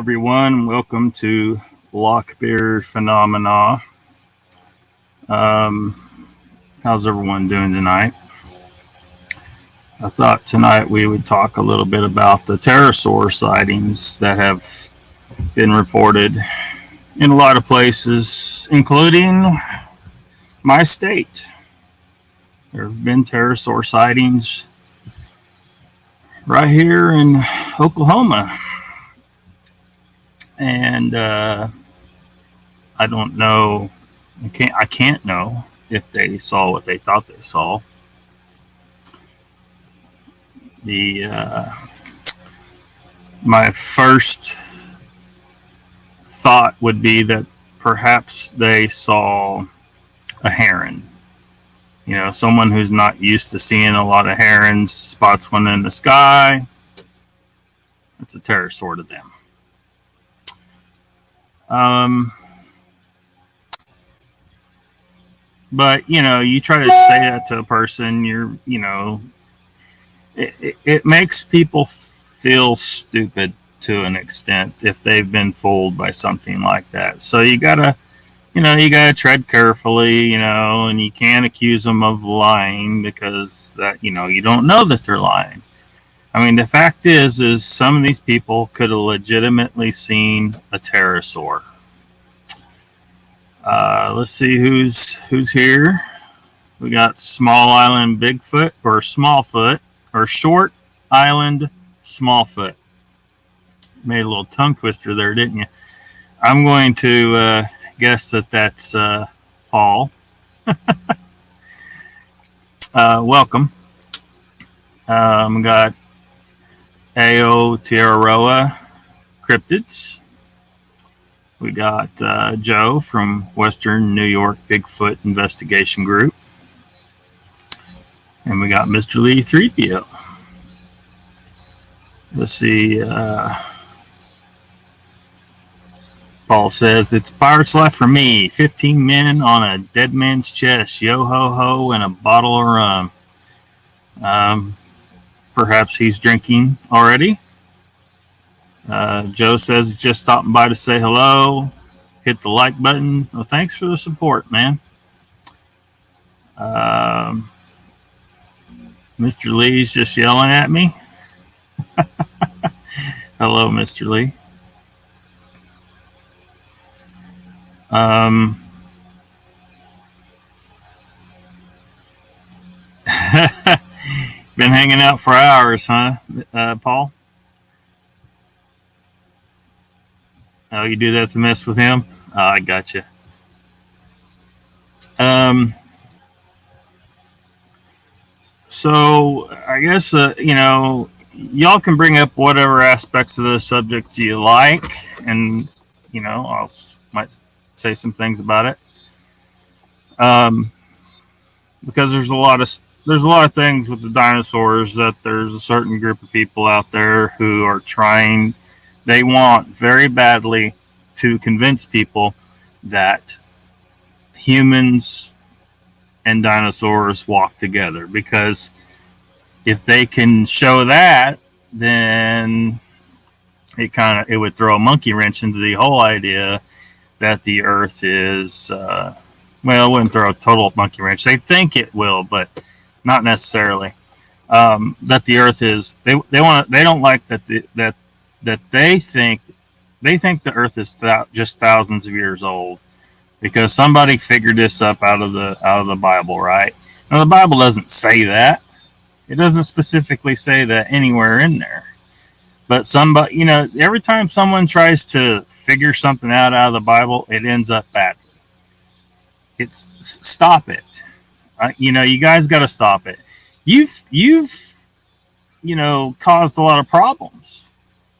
everyone. Welcome to Lockbeard Phenomena. How's everyone doing tonight? I thought tonight we would talk a little bit about the pterosaur sightings that have been reported in a lot of places, including my state. There have been pterosaur sightings right here in Oklahoma. And I don't know, I can't know if they saw what they thought they saw. My first thought would be that perhaps they saw a heron. You know, someone who's not used to seeing a lot of herons spots one in the sky. It's a pterosaur to them. But you try to say that to a person, it makes people feel stupid to an extent if they've been fooled by something like that. So you gotta tread carefully, and you can't accuse them of lying because that, you don't know that they're lying. I mean, the fact is some of these people could have legitimately seen a pterosaur. Let's see who's here. We got Small Island Bigfoot or Smallfoot or Short Island Smallfoot. Made a little tongue twister there, didn't you? I'm going to guess that's Paul. Welcome. Got Aotearoa Cryptids. We got Joe from Western New York Bigfoot Investigation Group. And we got Mr. Lee 3PO. Let's see. Paul says, it's Pirate's Life for me. 15 men on a dead man's chest. Yo ho ho and a bottle of rum. Perhaps he's drinking already. Joe says just stopping by to say hello. Hit the like button. Well, thanks for the support, man. Mr. Lee's just yelling at me. Hello, Mr. Lee. Been hanging out for hours, huh, Paul? Oh, you do that to mess with him? Oh, I got you. So I guess y'all can bring up whatever aspects of the subject you like, and I might say some things about it. Because there's a lot of things with the dinosaurs that there's a certain group of people out there who are trying. They want very badly to convince people that humans and dinosaurs walk together, because if they can show that, then it would throw a monkey wrench into the whole idea that the Earth is it wouldn't throw a total monkey wrench. They think it will, but not necessarily. That the Earth is they don't like that they think the Earth is just thousands of years old, because somebody figured this up out of the Bible, right? Now the Bible doesn't say that. It doesn't specifically say that anywhere in there. But somebody, every time someone tries to figure something out of the Bible, it ends up badly. Stop it. You guys got to stop it. You've caused a lot of problems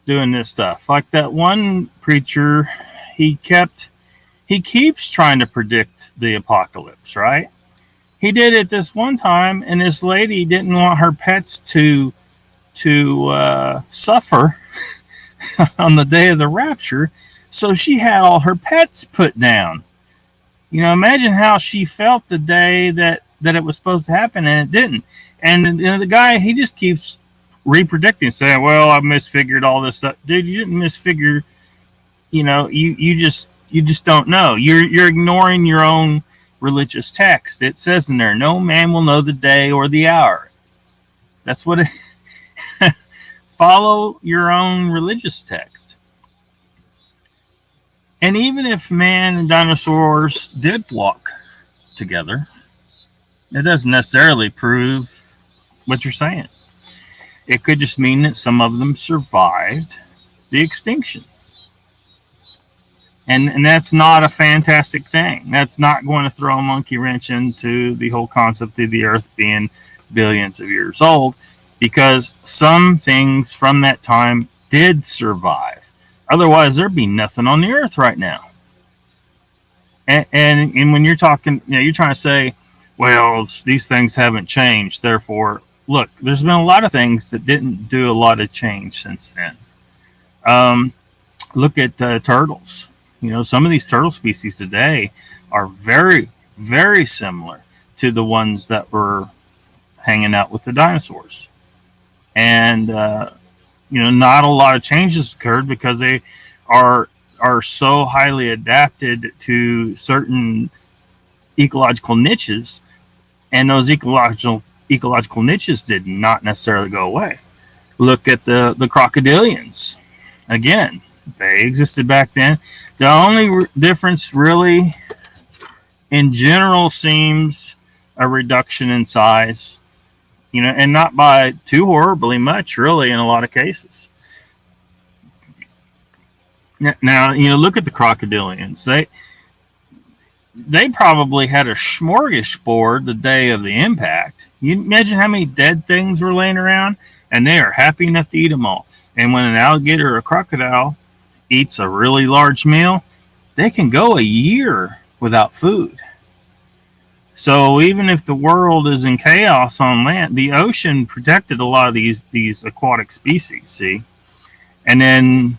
doing this stuff. Like that one preacher, he keeps trying to predict the apocalypse, right? He did it this one time, and this lady didn't want her pets to suffer on the day of the rapture, so she had all her pets put down. Imagine how she felt the day that it was supposed to happen, and it didn't. And the guy, he just keeps repredicting, saying, well, I misfigured all this stuff. Dude, you didn't misfigure you just don't know. You're ignoring your own religious text. It says in there, no man will know the day or the hour. That's what it follow your own religious text. And even if man and dinosaurs did walk together, it doesn't necessarily prove what you're saying. It could just mean that some of them survived the extinction. And that's not a fantastic thing. That's not going to throw a monkey wrench into the whole concept of the Earth being billions of years old, because some things from that time did survive. Otherwise, there'd be nothing on the Earth right now. And when you're talking, you're trying to say, well, these things haven't changed. Therefore, look, there's been a lot of things that didn't do a lot of change since then. Look at turtles. Some of these turtle species today are very, very similar to the ones that were hanging out with the dinosaurs. And, not a lot of changes occurred because they are so highly adapted to certain ecological niches, and those ecological niches did not necessarily go away. Look at the crocodilians. Again, they existed back then. The only difference really in general seems a reduction in size, and not by too horribly much, really, in a lot of cases. Now, look at the crocodilians. They probably had a smorgasbord the day of the impact. You imagine how many dead things were laying around, and they are happy enough to eat them all. And when an alligator or a crocodile eats a really large meal, they can go a year without food. So even if the world is in chaos on land, the ocean protected a lot of these aquatic species, see? And then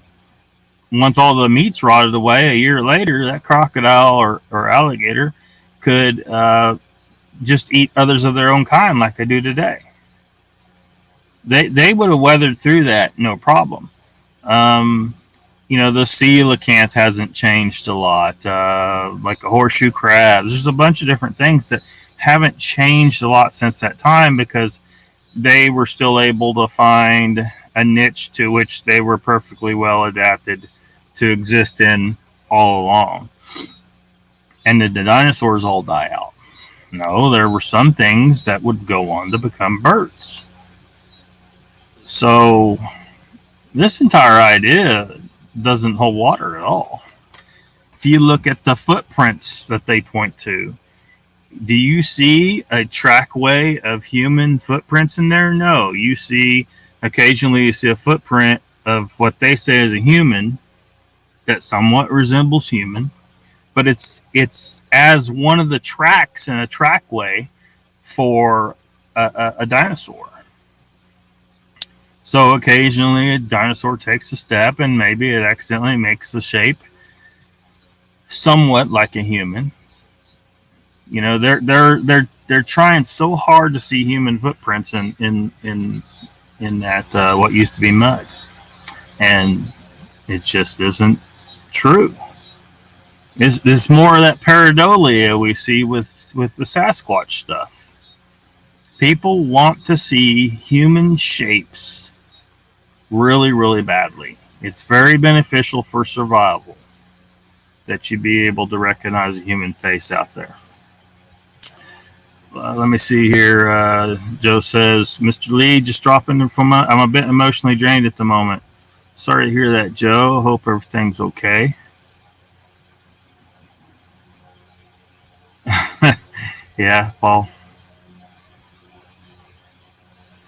once all the meat's rotted away, a year later, that crocodile or alligator could just eat others of their own kind like they do today. They would have weathered through that, no problem. The coelacanth hasn't changed a lot, like a horseshoe crab. There's a bunch of different things that haven't changed a lot since that time because they were still able to find a niche to which they were perfectly well adapted to exist in all along. And did the dinosaurs all die out? No, there were some things that would go on to become birds. So this entire idea doesn't hold water at all. If you look at the footprints that they point to, do you see a trackway of human footprints in there? No. Occasionally you see a footprint of what they say is a human that somewhat resembles human, but it's as one of the tracks in a trackway for a dinosaur. So occasionally a dinosaur takes a step and maybe it accidentally makes the shape somewhat like a human. They're trying so hard to see human footprints in that what used to be mud, and it just isn't true. It's more of that pareidolia we see with the Sasquatch stuff. People want to see human shapes really, really badly. It's very beneficial for survival that you be able to recognize a human face out there. Let me see here. Joe says, Mr. Lee, just dropping from I'm a bit emotionally drained at the moment. Sorry to hear that, Joe. Hope everything's okay. Yeah, Paul.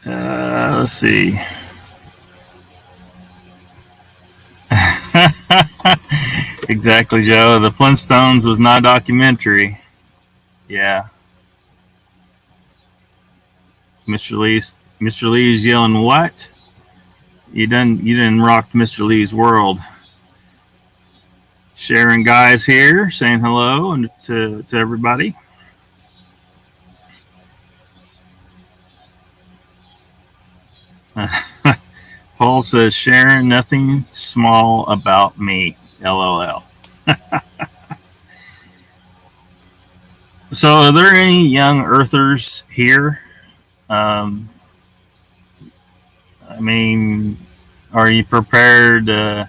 Let's see. Exactly, Joe. The Flintstones was not a documentary. Yeah. Mr. Lee's yelling, what? You didn't rock Mr. Lee's world. Sharon Guys here, saying hello and to everybody. Paul says, Sharon, nothing small about me. LOL. So, are there any young Earthers here? I mean, are you prepared? I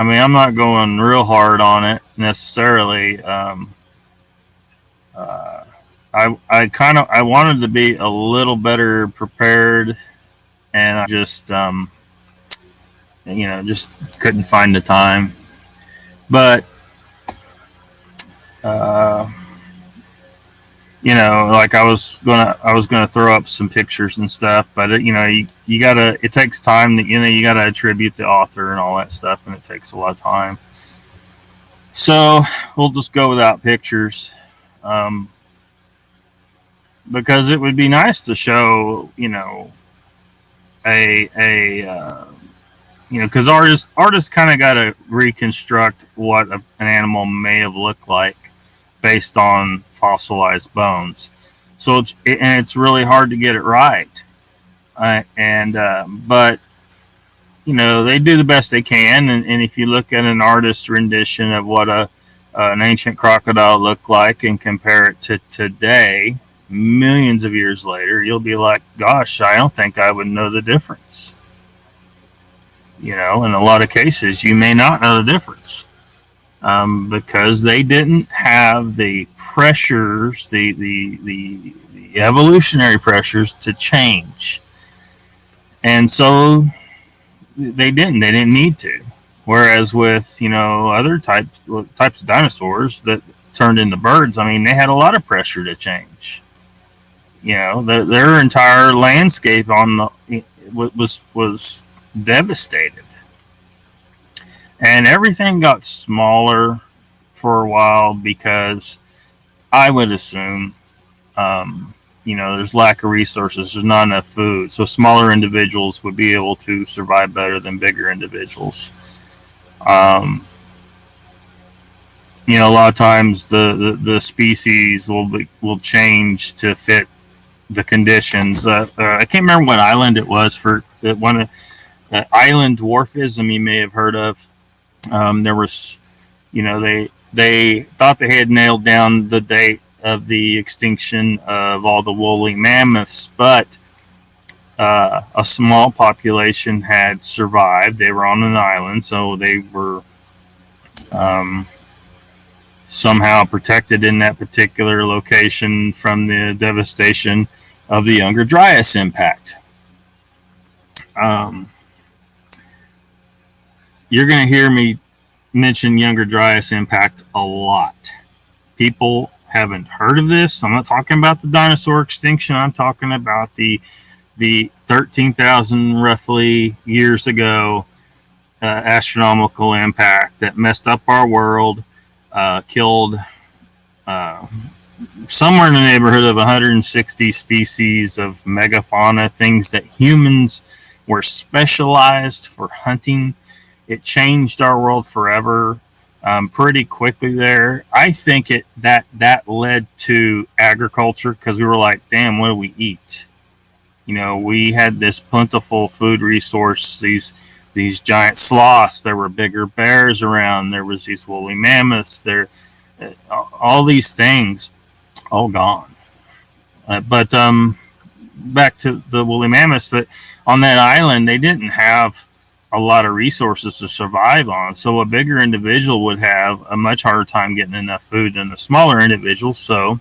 mean, I'm not going real hard on it necessarily. I wanted to be a little better prepared, and I just just couldn't find the time. But like I was gonna throw up some pictures and stuff, but you gotta, it takes time that you gotta attribute the author and all that stuff, and it takes a lot of time. So we'll just go without pictures, because it would be nice to show because artists kind of got to reconstruct what an animal may have looked like based on fossilized bones. So it's really hard to get it right, but they do the best they can. And if you look at an artist's rendition of what an ancient crocodile looked like and compare it to today, millions of years later, you'll be like, gosh, I don't think I would know the difference. In a lot of cases, you may not know the difference, because they didn't have the pressures, the evolutionary pressures to change, and so they didn't need to. Whereas with other types of dinosaurs that turned into birds, I mean, they had a lot of pressure to change. Their entire landscape was devastated, and everything got smaller for a while because I would assume there's lack of resources, there's not enough food, so smaller individuals would be able to survive better than bigger individuals. A lot of times the species will change to fit the conditions. I can't remember what island it was for one of island dwarfism you may have heard of. There was, they thought they had nailed down the date of the extinction of all the woolly mammoths, but a small population had survived. They were on an island, so they were somehow protected in that particular location from the devastation of the Younger Dryas impact. You're going to hear me mention Younger Dryas impact a lot. People haven't heard of this. I'm not talking about the dinosaur extinction. I'm talking about the 13,000 roughly years ago astronomical impact that messed up our world, killed somewhere in the neighborhood of 160 species of megafauna, things that humans were specialized for hunting. It changed our world forever, pretty quickly there. I think that led to agriculture, because we were like, damn, what do we eat? We had this plentiful food resource, these giant sloths, there were bigger bears around, there was these woolly mammoths, all these things, all gone. But back to the woolly mammoths, that on that island, they didn't have a lot of resources to survive on. So a bigger individual would have a much harder time getting enough food than the smaller individuals. So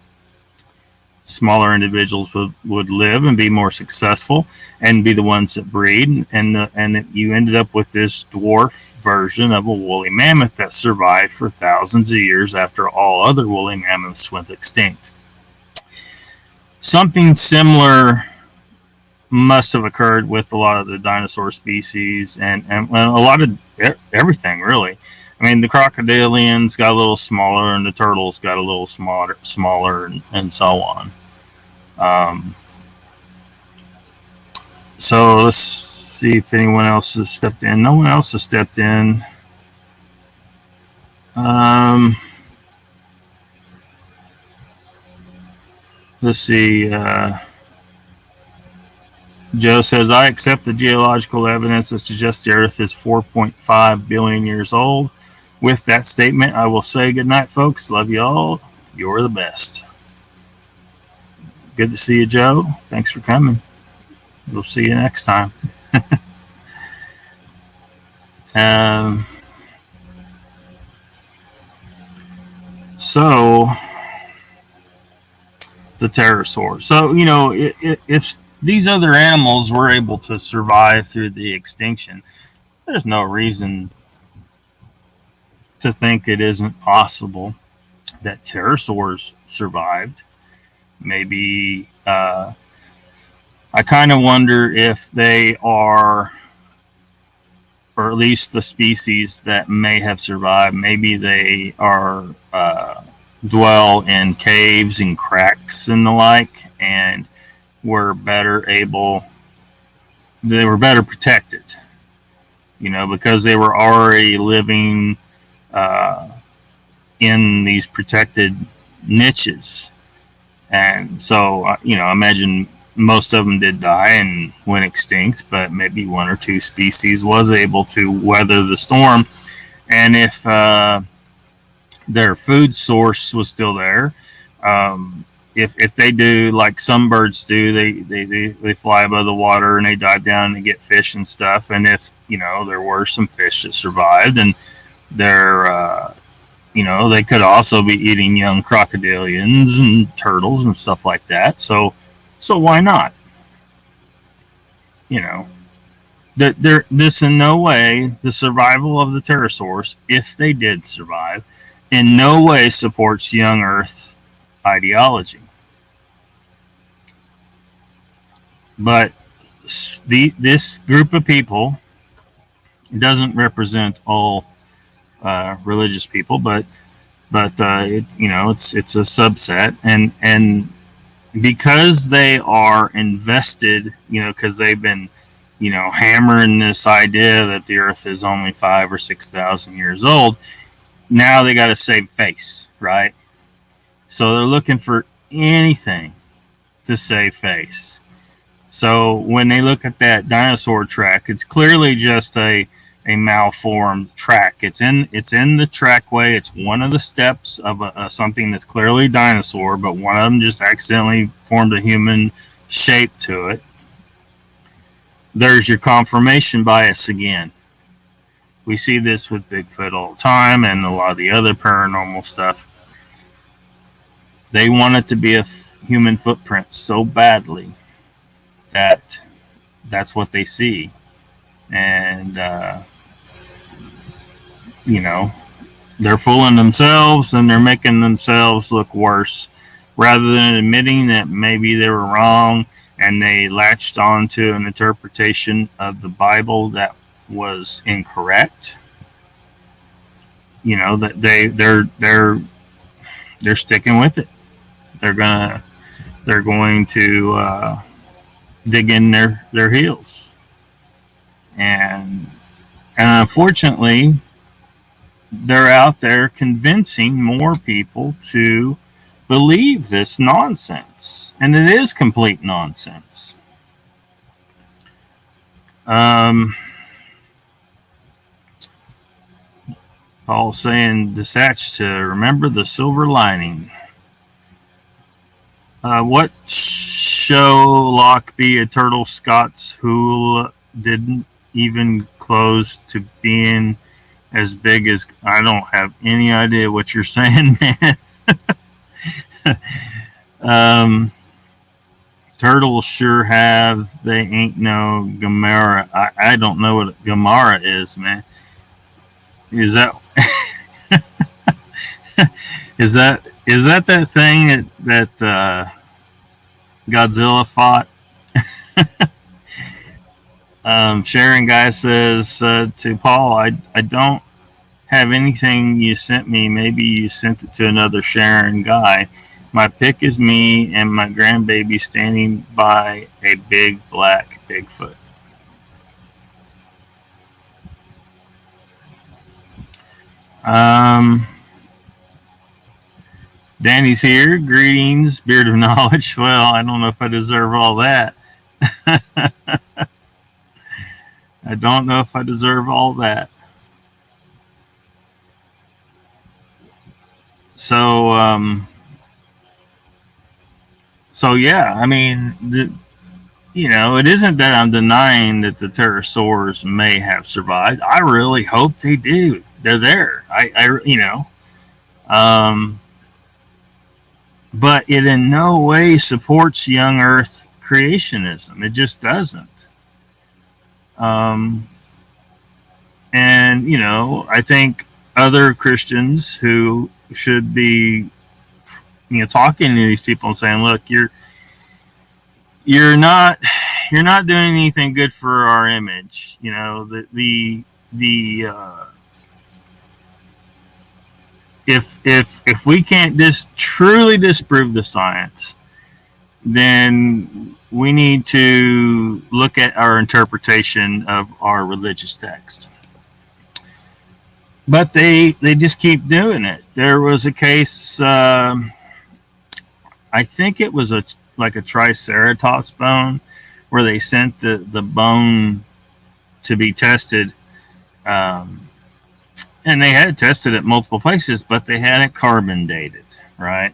smaller individuals would live and be more successful and be the ones that breed. And you ended up with this dwarf version of a woolly mammoth that survived for thousands of years after all other woolly mammoths went extinct. Something similar must have occurred with a lot of the dinosaur species and a lot of everything, really. I mean, the crocodilians got a little smaller and the turtles got a little smaller and so on. So let's see if anyone else has stepped in. No one else has stepped in. Let's see. Joe says, I accept the geological evidence that suggests the Earth is 4.5 billion years old. with that statement, I will say good night, folks. Love you all. You're the best. Good to see you, Joe. Thanks for coming. We'll see you next time. So, the pterosaurs. So, if these other animals were able to survive through the extinction, there's no reason to think it isn't possible that pterosaurs survived. Maybe I kind of wonder if they are, or at least the species that may have survived, maybe they are dwell in caves and cracks and the like, and were better protected, because they were already living in these protected niches. And so, imagine most of them did die and went extinct, but maybe one or two species was able to weather the storm. And if their food source was still there, if they do like some birds do, they fly above the water and they dive down and they get fish and stuff. And if there were some fish that survived, and they're they could also be eating young crocodilians and turtles and stuff like that. So why not? This in no way, the survival of the pterosaurs, if they did survive, in no way supports young Earth ideology. But this group of people doesn't represent all religious people, but it's a subset, and because they are invested, because they've been hammering this idea that the Earth is only 5,000 or 6,000 years old. Now they got to save face, right? So they're looking for anything to save face. So when they look at that dinosaur track, it's clearly just a malformed track. It's in the trackway. It's one of the steps of something that's clearly dinosaur, but one of them just accidentally formed a human shape to it. There's your confirmation bias again. We see this with Bigfoot all the time and a lot of the other paranormal stuff. They want it to be a human footprint so badly that that's what they see. And, they're fooling themselves and they're making themselves look worse rather than admitting that maybe they were wrong and they latched onto an interpretation of the Bible that was incorrect. That they're sticking with it. They're going to dig in their heels, and unfortunately, they're out there convincing more people to believe this nonsense, and it is complete nonsense. Paul saying, Desatch, to remember the silver lining. What show Lockbeard a turtle Scott's Hool didn't even close to being as big as... I don't have any idea what you're saying, man. Turtles sure have. They ain't no Gamera. I don't know what Gamera is, man. Is that is that thing that Godzilla fought? Sharon Guy says to Paul, I don't have anything you sent me. Maybe you sent it to another Sharon Guy. My pick is me and my grandbaby standing by a big black Bigfoot. Danny's here. Greetings, Beard of Knowledge. Well, I don't know if I deserve all that. I don't know if I deserve all that. So so yeah, I mean, it isn't that I'm denying that the pterosaurs may have survived. I really hope they do. They're there. Um, but it in no way supports young Earth creationism. It just doesn't. And I think other Christians who should be, talking to these people and saying, "Look, you're not doing anything good for our image." If we can't truly disprove the science, then we need to look at our interpretation of our religious text. But they just keep doing it. There was a case, I think it was like a Triceratops bone, where they sent the bone to be tested, and they had tested it multiple places, but they had it carbon dated, right?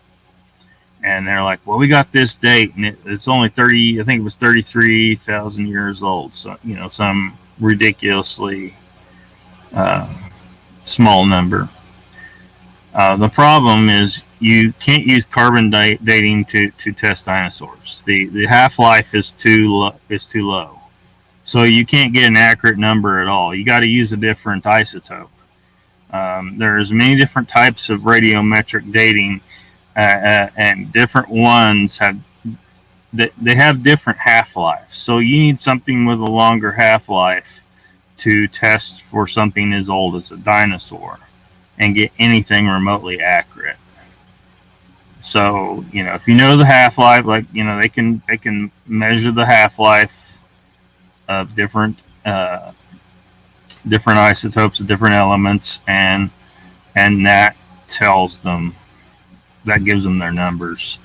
And they're like, well, we got this date, and it's only 30, I think it was 33,000 years old. So, some ridiculously small number. The problem is you can't use carbon dating to test dinosaurs. The half-life is too low. So you can't get an accurate number at all. You got to use a different isotope. There's many different types of radiometric dating, and different ones have different half-lives. So you need something with a longer half-life to test for something as old as a dinosaur and get anything remotely accurate. So, if you know the half-life, like, they can measure the half-life of different isotopes of different elements, and that tells them, that gives them their numbers.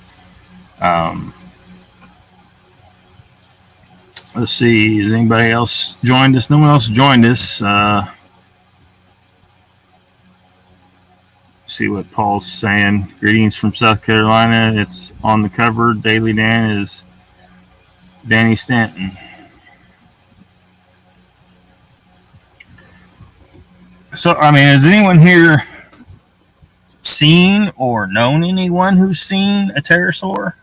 Let's see, has anybody else joined us? No one else joined us. See what Paul's saying. Greetings from South Carolina. It's on the cover. Daily Dan is Danny Stanton. So, I mean, has anyone here seen or known anyone who's seen a pterosaur?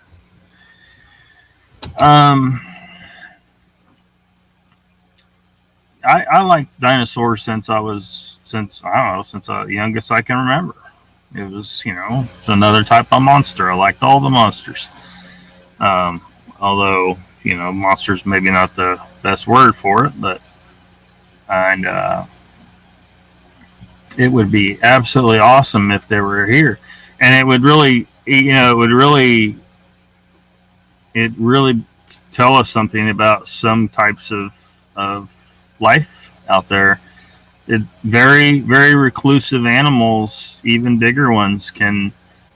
I liked dinosaurs since the youngest I can remember. It was, it's another type of monster. I liked all the monsters. Although, monsters maybe not the best word for it, but, it would be absolutely awesome if they were here. And it would really, it really tell us something about some types of life out there. Very, very reclusive animals, even bigger ones, can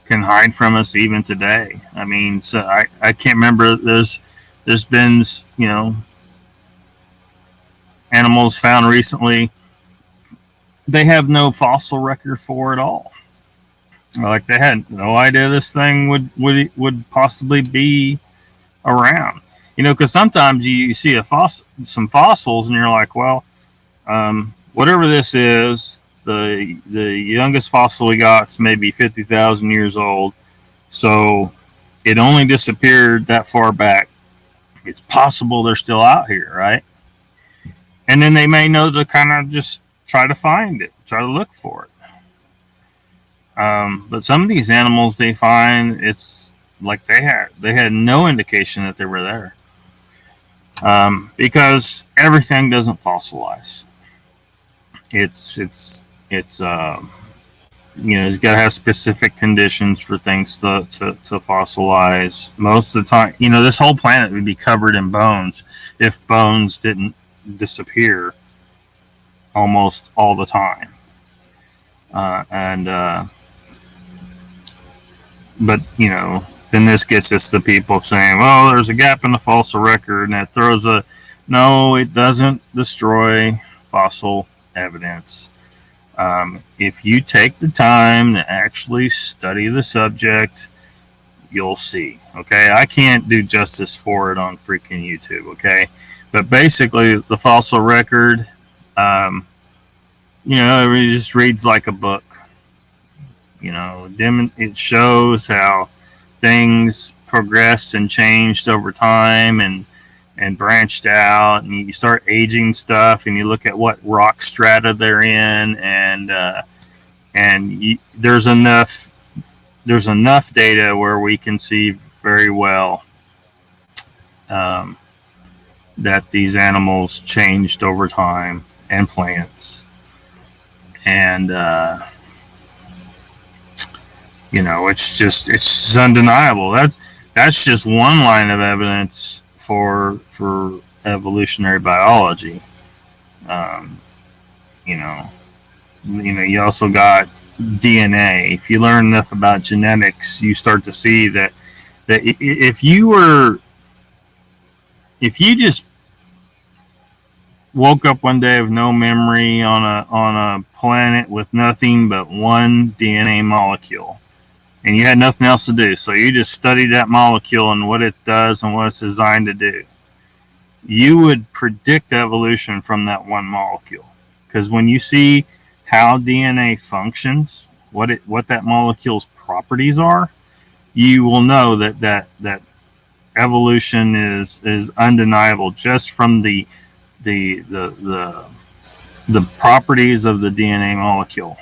hide from us even today. I mean, so I can't remember. There's been, animals found recently. They have no fossil record for at all. Like, they had no idea this thing would possibly be around. Because sometimes you see some fossils, and you're like, well, whatever this is, the youngest fossil we got is maybe 50,000 years old. So it only disappeared that far back. It's possible they're still out here, right? And then they may know to kind of just try to find it, try to look for it. But some of these animals they find, it's like they had no indication that they were there. Because everything doesn't fossilize. It's it's got to have specific conditions for things to fossilize. Most of the time, this whole planet would be covered in bones if bones didn't disappear almost all the time. But then this gets us the people saying, well, there's a gap in the fossil record, and that throws no, it doesn't destroy fossil evidence. If you take the time to actually study the subject, you'll see. Okay, I can't do justice for it on freaking YouTube. Okay, but basically, the fossil record, it just reads like a book. It shows how things progressed and changed over time and branched out, and you start aging stuff, and you look at what rock strata they're in, and there's enough data where we can see very well that these animals changed over time, and plants, and it's just undeniable. That's just one line of evidence for evolutionary biology. You also got DNA. If you learn enough about genetics, you start to see that if you just woke up one day with no memory on a planet with nothing but one DNA molecule, and you had nothing else to do, so you just studied that molecule and what it does and what it's designed to do, you would predict evolution from that one molecule. Because when you see how DNA functions, what that molecule's properties are, you will know that evolution is undeniable just from the properties of the DNA molecule.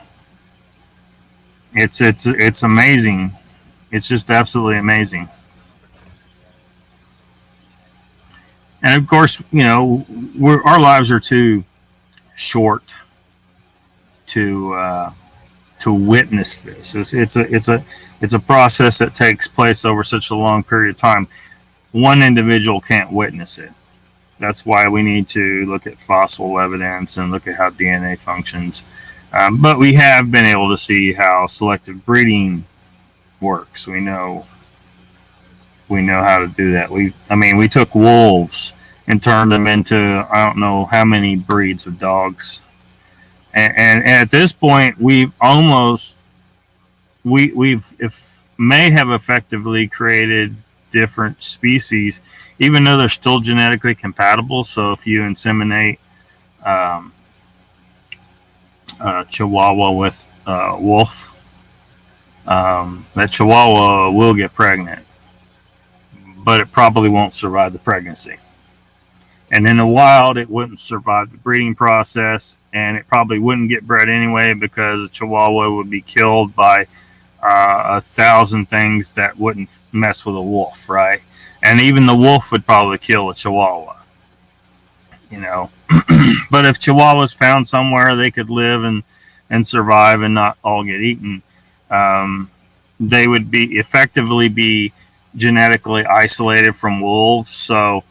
It's amazing. It's just absolutely amazing. And of course, our lives are too short to witness this. It's a process that takes place over such a long period of time. One individual can't witness it. That's why we need to look at fossil evidence and look at how DNA functions. But we have been able to see how selective breeding works. We know how to do that. We took wolves and turned them into I don't know how many breeds of dogs. And at this point, may have effectively created different species, even though they're still genetically compatible. So if you inseminate Chihuahua with wolf, that Chihuahua will get pregnant, but it probably won't survive the pregnancy. And in the wild, it wouldn't survive the breeding process, and it probably wouldn't get bred anyway because a Chihuahua would be killed by 1,000 things that wouldn't mess with a wolf, right? And even the wolf would probably kill a Chihuahua, But if Chihuahuas found somewhere they could live and survive and not all get eaten, they would effectively be genetically isolated from wolves. So,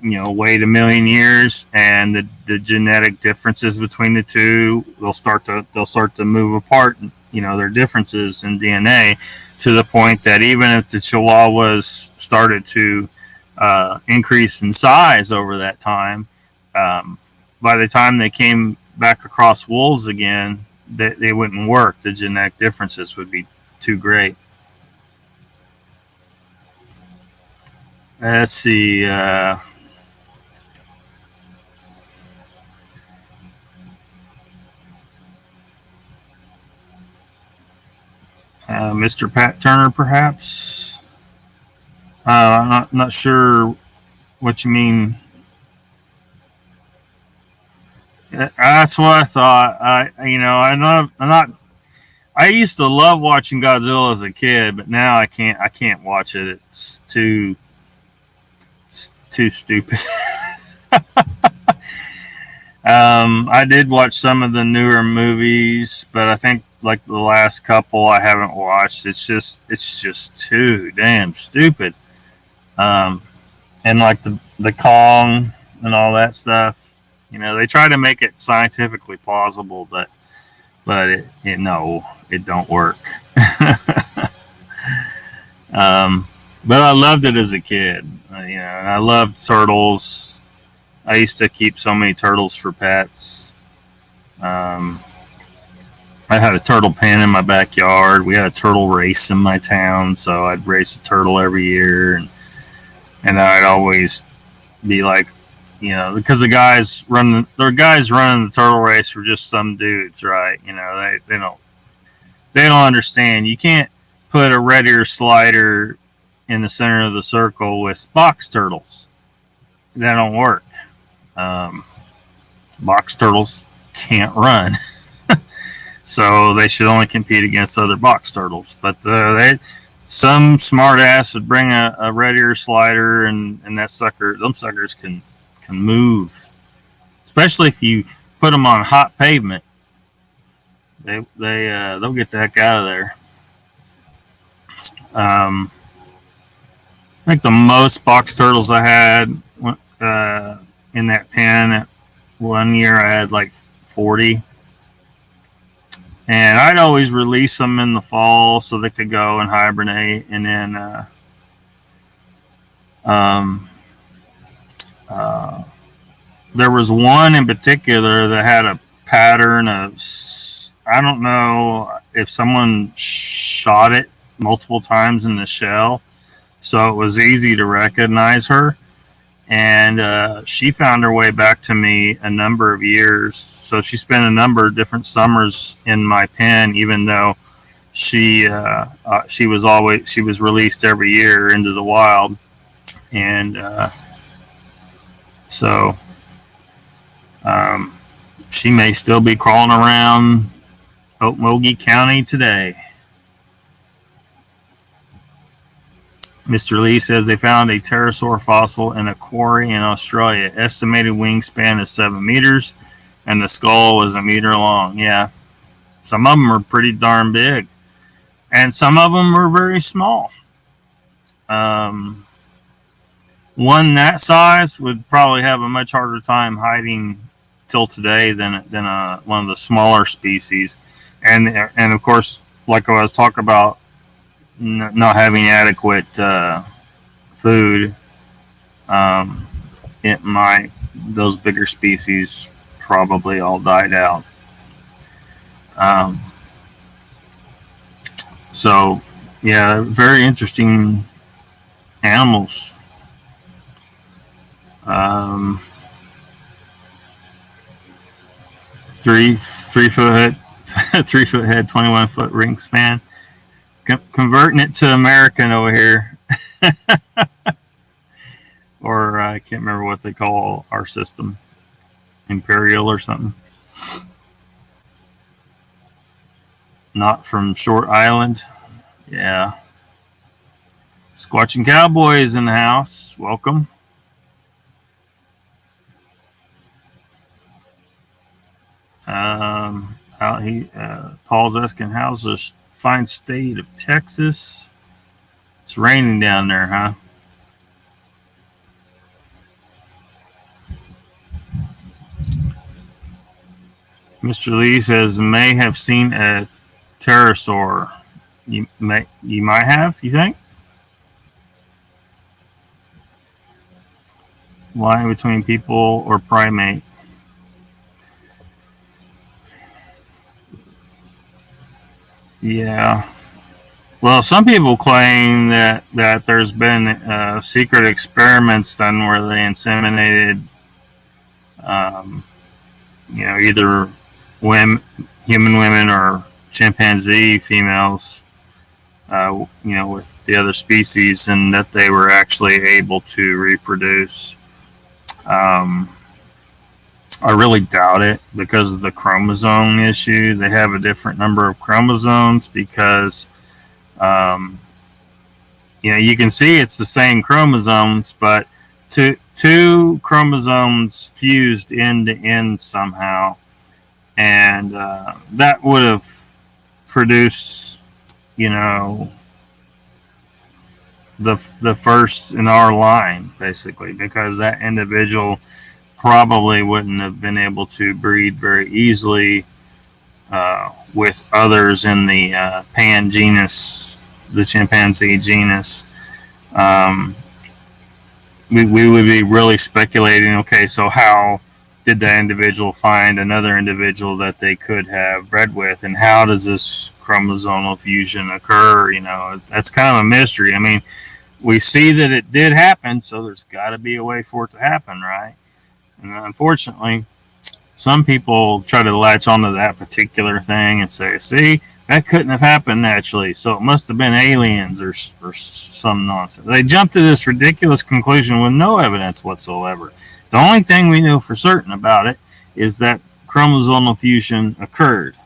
wait a million years, and the genetic differences between the two they'll start to move apart. Their differences in DNA to the point that even if the Chihuahuas started to increase in size over that time, by the time they came back across wolves again, they wouldn't work. The genetic differences would be too great. Let's see. Mr. Pat Turner, perhaps. I'm not sure what you mean. That's what I thought. I'm not. I used to love watching Godzilla as a kid, but now I can't watch it. It's too stupid. I did watch some of the newer movies, but I think like the last couple I haven't watched. It's just too damn stupid. And like the Kong and all that stuff, they try to make it scientifically plausible, but it don't work. But I loved it as a kid, and I loved turtles. I used to keep so many turtles for pets. Um, I had a turtle pen in my backyard. We had a turtle race in my town, so I'd race a turtle every year, and I'd always be like, because the guys running the turtle race were just some dudes, right? They don't understand. You can't put a red ear slider in the center of the circle with box turtles. That don't work. Um, Box turtles can't run. So they should only compete against other box turtles. But some smart ass would bring a red ear slider, and them suckers can move. Especially if you put them on hot pavement, they'll get the heck out of there. I think the most box turtles I had in that pen, one year I had like 40. And I'd always release them in the fall so they could go and hibernate. And then there was one in particular that had a pattern of, I don't know if someone shot it multiple times in the shell, so it was easy to recognize her. And she found her way back to me a number of years. So she spent a number of different summers in my pen, even though she was released every year into the wild. And so she may still be crawling around Okmulgee County today. Mr. Lee says they found a pterosaur fossil in a quarry in Australia. Estimated wingspan is 7 meters, and the skull was 1 meter long. Yeah, some of them are pretty darn big, and some of them are very small. One that size would probably have a much harder time hiding till today than one of the smaller species, and of course, like I was talking about, not having adequate food, those bigger species probably all died out. So yeah, very interesting animals. 3-foot head, 3-foot head, 21-foot wingspan. Converting it to American over here. Or I can't remember what they call our system. Imperial or something. Not from Short Island. Yeah. Squatching Cowboy is in the house. Welcome. Paul's asking, how's the fine state of Texas? It's raining down there, huh? Mr. Lee says may have seen a pterosaur. You might have, you think? Line between people or primate? Yeah. Well, some people claim that there's been secret experiments done where they inseminated, either human women or chimpanzee females, with the other species, and that they were actually able to reproduce. I really doubt it because of the chromosome issue. They have a different number of chromosomes because, you can see it's the same chromosomes, but two chromosomes fused end to end somehow, and that would have produced, the first in our line, basically, because that individual probably wouldn't have been able to breed very easily with others in the pan genus, the chimpanzee genus. We would be really speculating, okay, so how did that individual find another individual that they could have bred with, and how does this chromosomal fusion occur? That's kind of a mystery. I mean, we see that it did happen, so there's got to be a way for it to happen, right? And unfortunately, some people try to latch onto that particular thing and say, see, that couldn't have happened naturally, so it must have been aliens or some nonsense. They jump to this ridiculous conclusion with no evidence whatsoever. The only thing we know for certain about it is that chromosomal fusion occurred.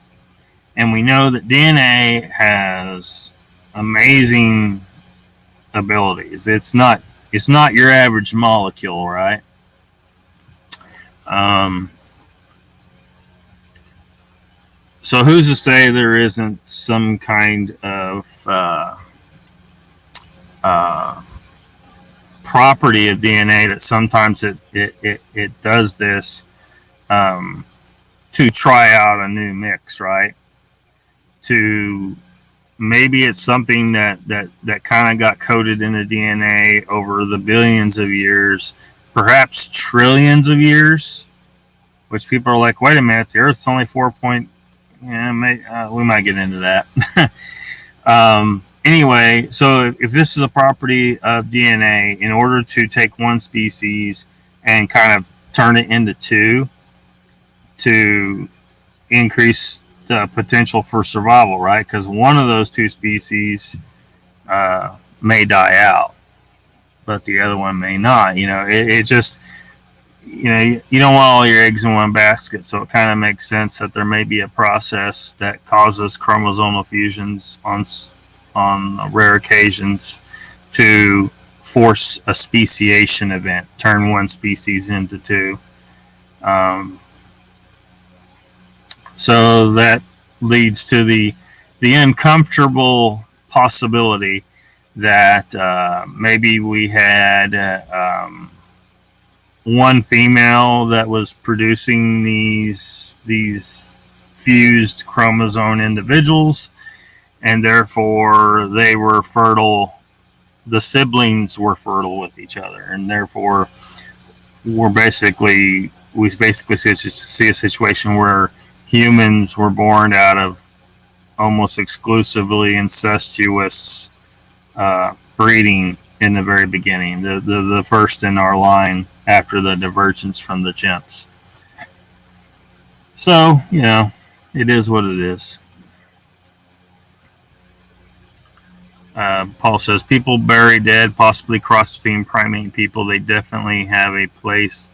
And we know that DNA has amazing abilities. It's not your average molecule, right? So who's to say there isn't some kind of property of DNA that sometimes it does this to try out a new mix, right? To maybe it's something that kind of got coded in the DNA over the billions of years, perhaps trillions of years, which people are like, wait a minute, the Earth's only 4 point. Yeah, we might get into that. Anyway, so if this is a property of DNA, in order to take one species and kind of turn it into two to increase the potential for survival, right? Because one of those two species may die out, but the other one may not. It just, you don't want all your eggs in one basket, so it kind of makes sense that there may be a process that causes chromosomal fusions on rare occasions to force a speciation event, turn one species into two. So that leads to the uncomfortable possibility that maybe we had one female that was producing these fused chromosome individuals, and therefore they were fertile. The siblings were fertile with each other, and therefore we basically see a situation where humans were born out of almost exclusively incestuous breeding in the very beginning, the first in our line after the divergence from the chimps. So, it is what it is. Paul says, people buried dead, possibly cross between primate people, they definitely have a place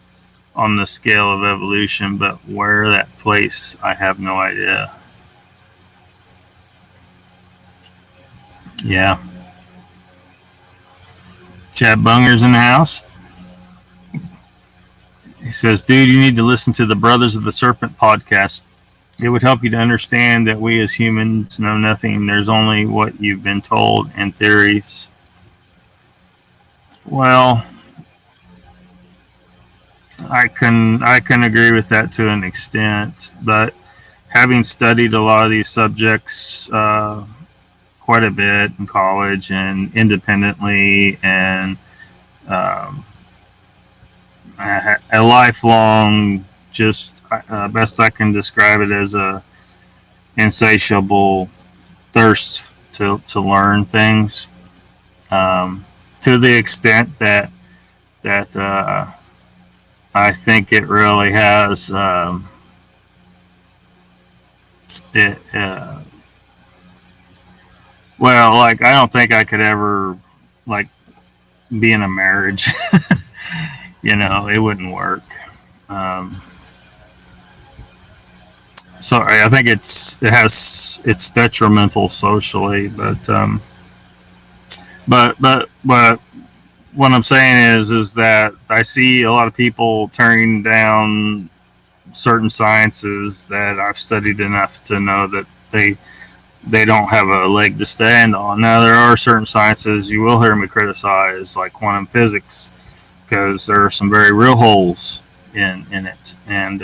on the scale of evolution, but where that place, I have no idea. Yeah. Chad Bunger's in the house. He says, dude, you need to listen to the Brothers of the Serpent podcast. It would help you to understand that we as humans know nothing. There's only what you've been told and theories. Well, I can agree with that to an extent, but having studied a lot of these subjects quite a bit in college and independently, and a lifelong, just best I can describe it as a insatiable thirst to learn things, to the extent that I think it really has well, like, I don't think I could ever, like, be in a marriage. It wouldn't work. So I think it's detrimental socially, but what I'm saying is that I see a lot of people turning down certain sciences that I've studied enough to know that they don't have a leg to stand on. Now, there are certain sciences you will hear me criticize, like quantum physics, because there are some very real holes in it. And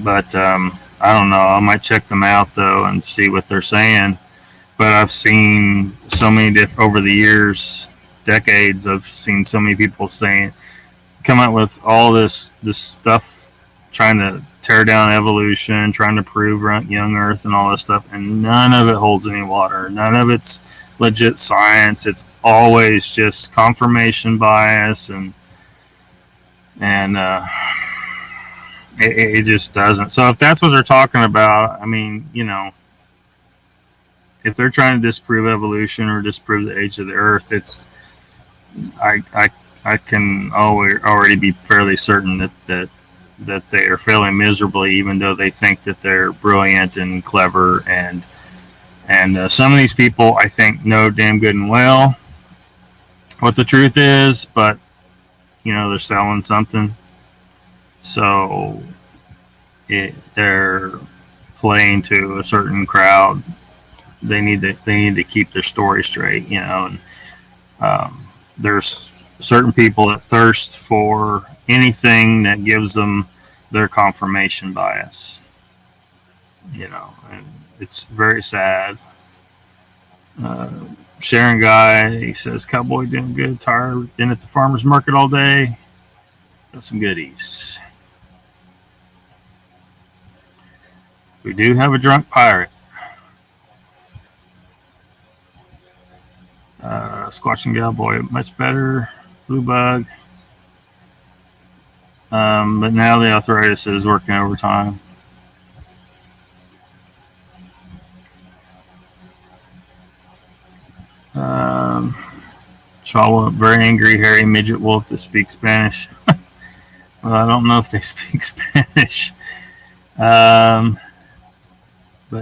but I don't know. I might check them out, though, and see what they're saying. But I've seen so many over the years decades, I've seen so many people come up with all this stuff, trying to tear down evolution, trying to prove young Earth and all this stuff, and none of it holds any water. None of it's legit science. It's always just confirmation bias, and it just doesn't. So if that's what they're talking about, I mean, if they're trying to disprove evolution or disprove the age of the Earth, I can already be fairly certain that they are failing miserably, even though they think that they're brilliant and clever, and some of these people, I think, know damn good and well what the truth is, but they're selling something, so they're playing to a certain crowd. They need to keep their story straight, and there's certain people that thirst for anything that gives them their confirmation bias, and it's very sad. Sharon Guy, he says, "Cowboy doing good. Tired. Been at the farmer's market all day. Got some goodies." We do have a drunk pirate. Squatching Cowboy, much better. Flu bug. But now the arthritis is working overtime. Chawa, very angry, hairy midget wolf that speaks Spanish. Well, I don't know if they speak Spanish. But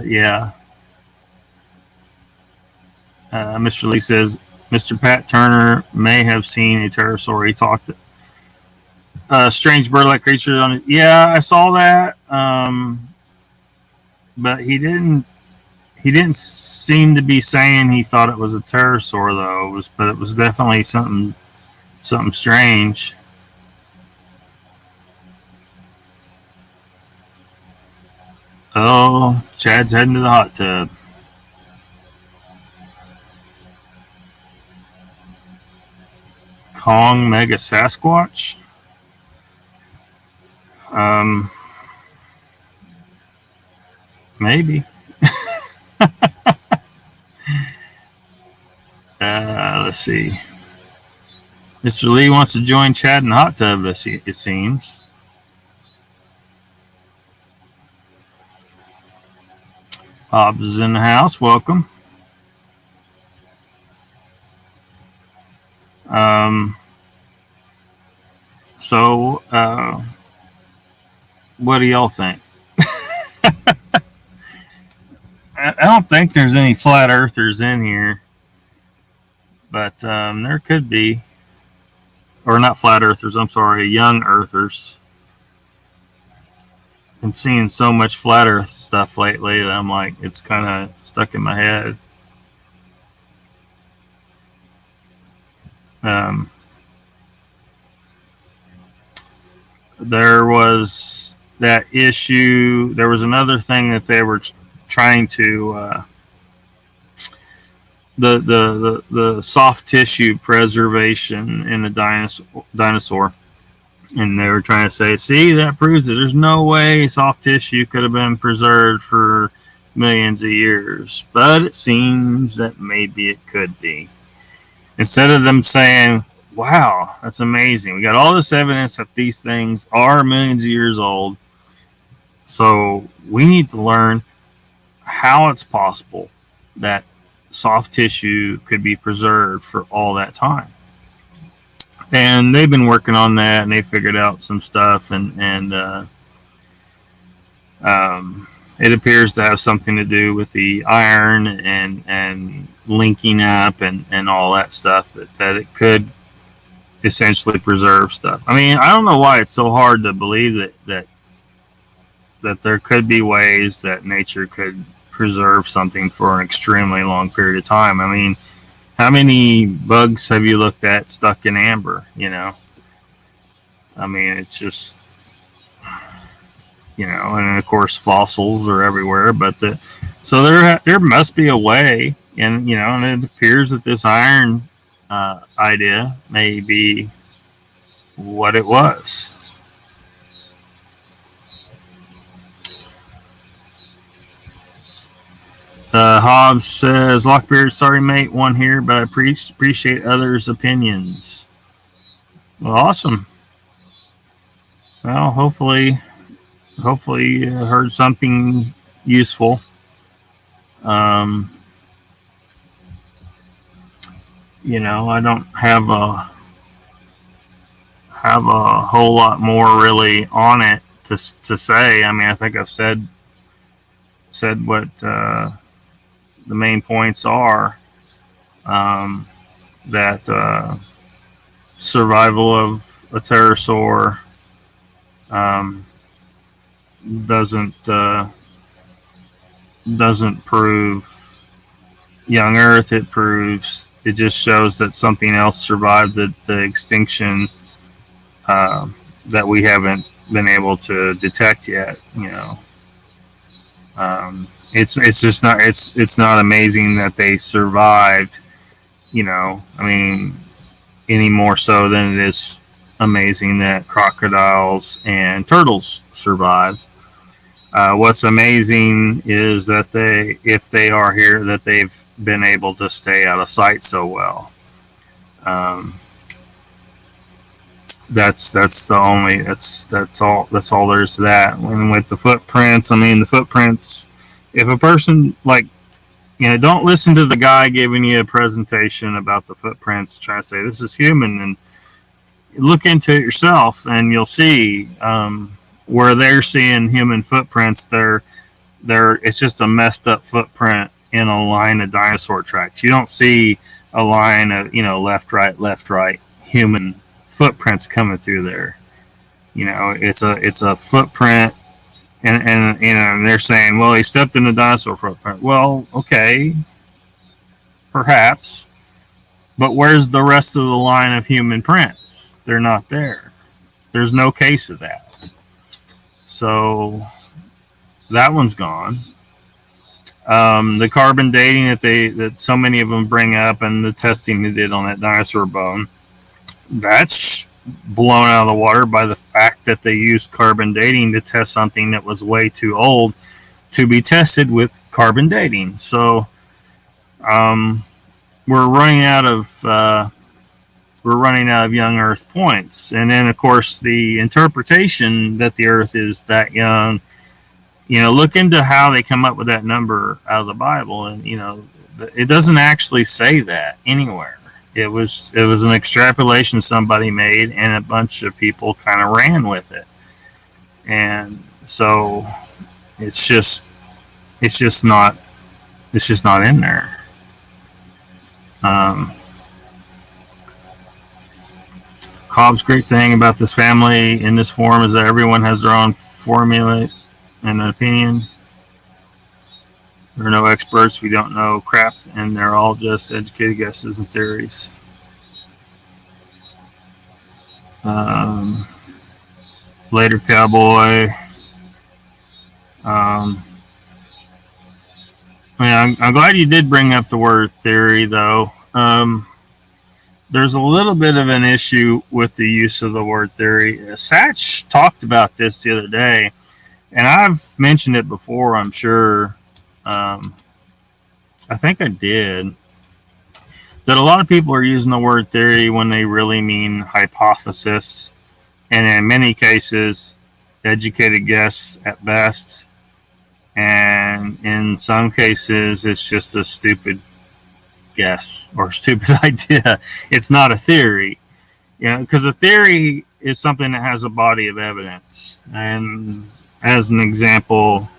yeah. Mr. Lee says, Mr. Pat Turner may have seen a pterosaur. He talked strange bird-like creatures on it. Yeah, I saw that. But he didn't seem to be saying he thought it was a pterosaur, though. But it was definitely something strange. Oh, Chad's heading to the hot tub. Kong Mega Sasquatch. Maybe. Let's see. Mr. Lee wants to join Chad in the hot tub, it seems. Hobbs is in the house. Welcome. So, what do y'all think? I don't think there's any flat earthers in here, but there could be. Or not flat earthers, I'm sorry, young earthers. Been seeing so much flat earth stuff lately that I'm like, it's kind of stuck in my head. There was that issue. There was another thing that they were trying to the soft tissue preservation in a dinosaur, and they were trying to say, see, that proves that there's no way soft tissue could have been preserved for millions of years, but it seems that maybe it could be. Instead of them saying, wow, that's amazing, we got all this evidence that these things are millions of years old, so we need to learn how it's possible that soft tissue could be preserved for all that time. And they've been working on that, and they figured out some stuff, and it appears to have something to do with the iron and linking up and all that stuff, that it could essentially preserve stuff. I mean, I don't know why it's so hard to believe that there could be ways that nature could preserve something for an extremely long period of time. I mean, how many bugs have you looked at stuck in amber, I mean, it's just, and of course fossils are everywhere, but so there must be a way, and it appears that this iron idea may be what it was. Hobbs says, Lockbeard, sorry mate, one here, but I appreciate others' opinions. Well, awesome. Well, hopefully you heard something useful. I don't have a whole lot more really on it to say. I mean, I think I've said what the main points are. That survival of a pterosaur doesn't prove young Earth. It just shows that something else survived the extinction that we haven't been able to detect yet. It's just not it's not amazing that they survived. I mean, any more so than it is amazing that crocodiles and turtles survived. What's amazing is that if they are here, that they've been able to stay out of sight so well. That's all there is to that. And with the footprints, I mean, the footprints, if a person, don't listen to the guy giving you a presentation about the footprints, try to say this is human, and look into it yourself, and you'll see where they're seeing human footprints. It's just a messed up footprint in a line of dinosaur tracks. You don't see a line of left right human footprints coming through there. It's a footprint, and they're saying, well, he stepped in a dinosaur footprint. Well, okay, perhaps, but where's the rest of the line of human prints? They're not there. There's no case of that. So that one's gone. The carbon dating that so many of them bring up, and the testing they did on that dinosaur bone, that's blown out of the water by the fact that they used carbon dating to test something that was way too old to be tested with carbon dating. So we're running out of young Earth points. And then, of course, the interpretation that the Earth is that young, look into how they come up with that number out of the Bible, and it doesn't actually say that anywhere. It was an extrapolation somebody made, and a bunch of people kind of ran with it, and so it's just not in there. Hobbs' great thing about this family in this forum is that everyone has their own formula and an opinion. There are no experts. We don't know crap, and they're all just educated guesses and theories. Later, cowboy. I'm glad you did bring up the word theory, though. There's a little bit of an issue with the use of the word theory. Satch talked about this the other day, and I've mentioned it before, I'm sure. I think I did. That a lot of people are using the word theory when they really mean hypothesis, and in many cases, educated guess at best. And in some cases, it's just a stupid guess or stupid idea. It's not a theory, because a theory is something that has a body of evidence. And as an example,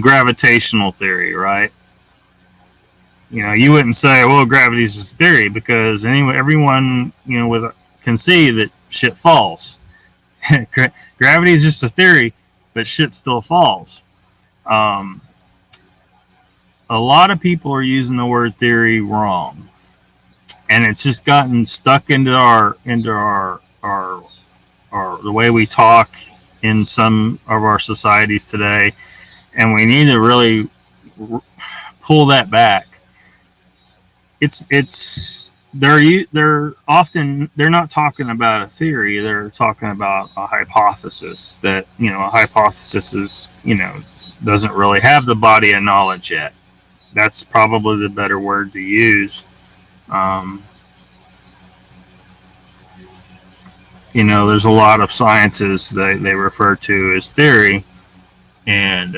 gravitational theory, right? You wouldn't say, well, gravity is just theory, because everyone can see that shit falls. Gravity is just a theory, but shit still falls. A lot of people are using the word theory wrong, and it's just gotten stuck into the way we talk in some of our societies today, and we need to really pull that back. they're not talking about a theory. They're talking about a hypothesis that, a hypothesis is, doesn't really have the body of knowledge yet. That's probably the better word to use. There's a lot of sciences they refer to as theory, and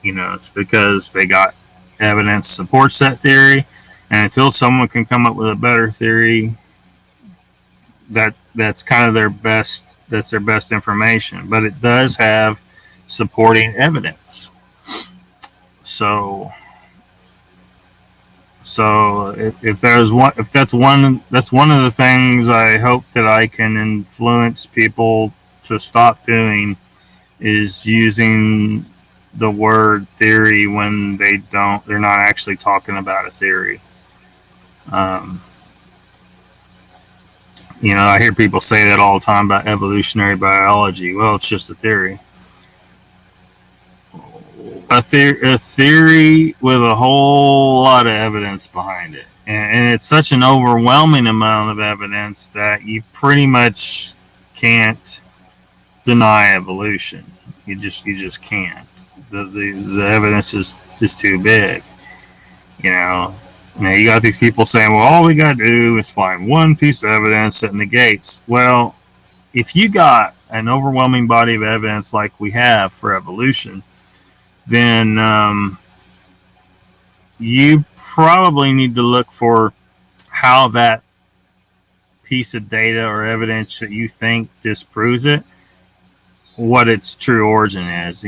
it's because they got evidence supports that theory, and until someone can come up with a better theory, that's kind of their best information. But it does have supporting evidence. So if that's one of the things I hope that I can influence people to stop doing, is using the word theory when they're not actually talking about a theory. I hear people say that all the time about evolutionary biology. Well, it's just a theory. A theory with a whole lot of evidence behind it. And it's such an overwhelming amount of evidence that you pretty much can't deny evolution. You just can't. The evidence is too big. Now you got these people saying, well, all we got to do is find one piece of evidence that negates. Well, if you got an overwhelming body of evidence like we have for evolution, then you probably need to look for how that piece of data or evidence that you think disproves it, what its true origin is.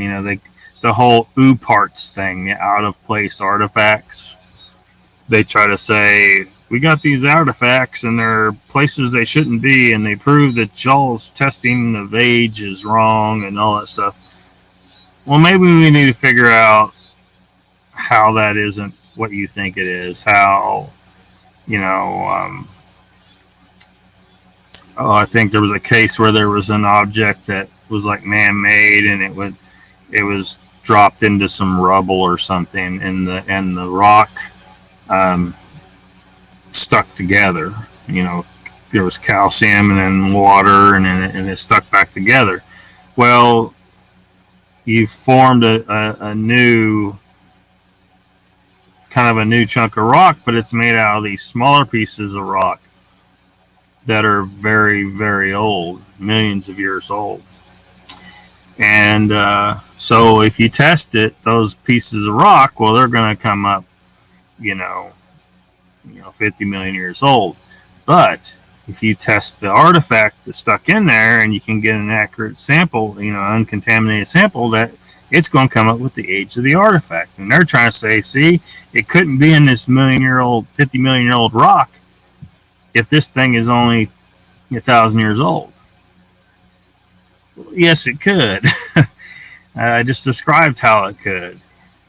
The whole parts thing, the out of place artifacts. They try to say, we got these artifacts and they're places they shouldn't be, and they prove that y'all's testing of age is wrong and all that stuff. Well, maybe we need to figure out how that isn't what you think it is. How, I think there was a case where there was an object that was like man-made, and it was dropped into some rubble or something, and the rock stuck together. There was calcium and then water, and it stuck back together. Well, you formed a new chunk of rock, but it's made out of these smaller pieces of rock that are very, very old, millions of years old. And so if you test it, those pieces of rock, well, they're going to come up, 50 million years old. But if you test the artifact that's stuck in there, and you can get an accurate sample, uncontaminated sample, that it's going to come up with the age of the artifact. And they're trying to say, see, it couldn't be in this 50 million year old rock if this thing is only 1,000 years old. Well, yes, it could. I just described how it could.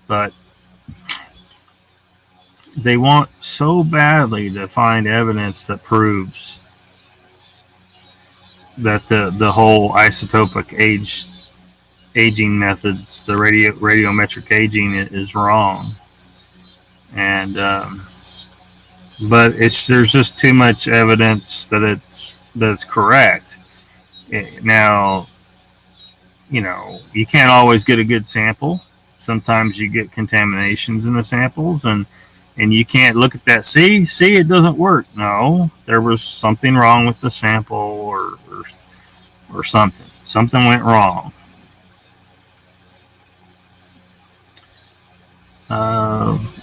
But they want so badly to find evidence that proves that the whole isotopic aging methods, the radiometric aging, is wrong. And but there's just too much evidence that it's correct. Now, you can't always get a good sample. Sometimes you get contaminations in the samples, and you can't look at that. See, it doesn't work. No, there was something wrong with the sample, or something. Something went wrong.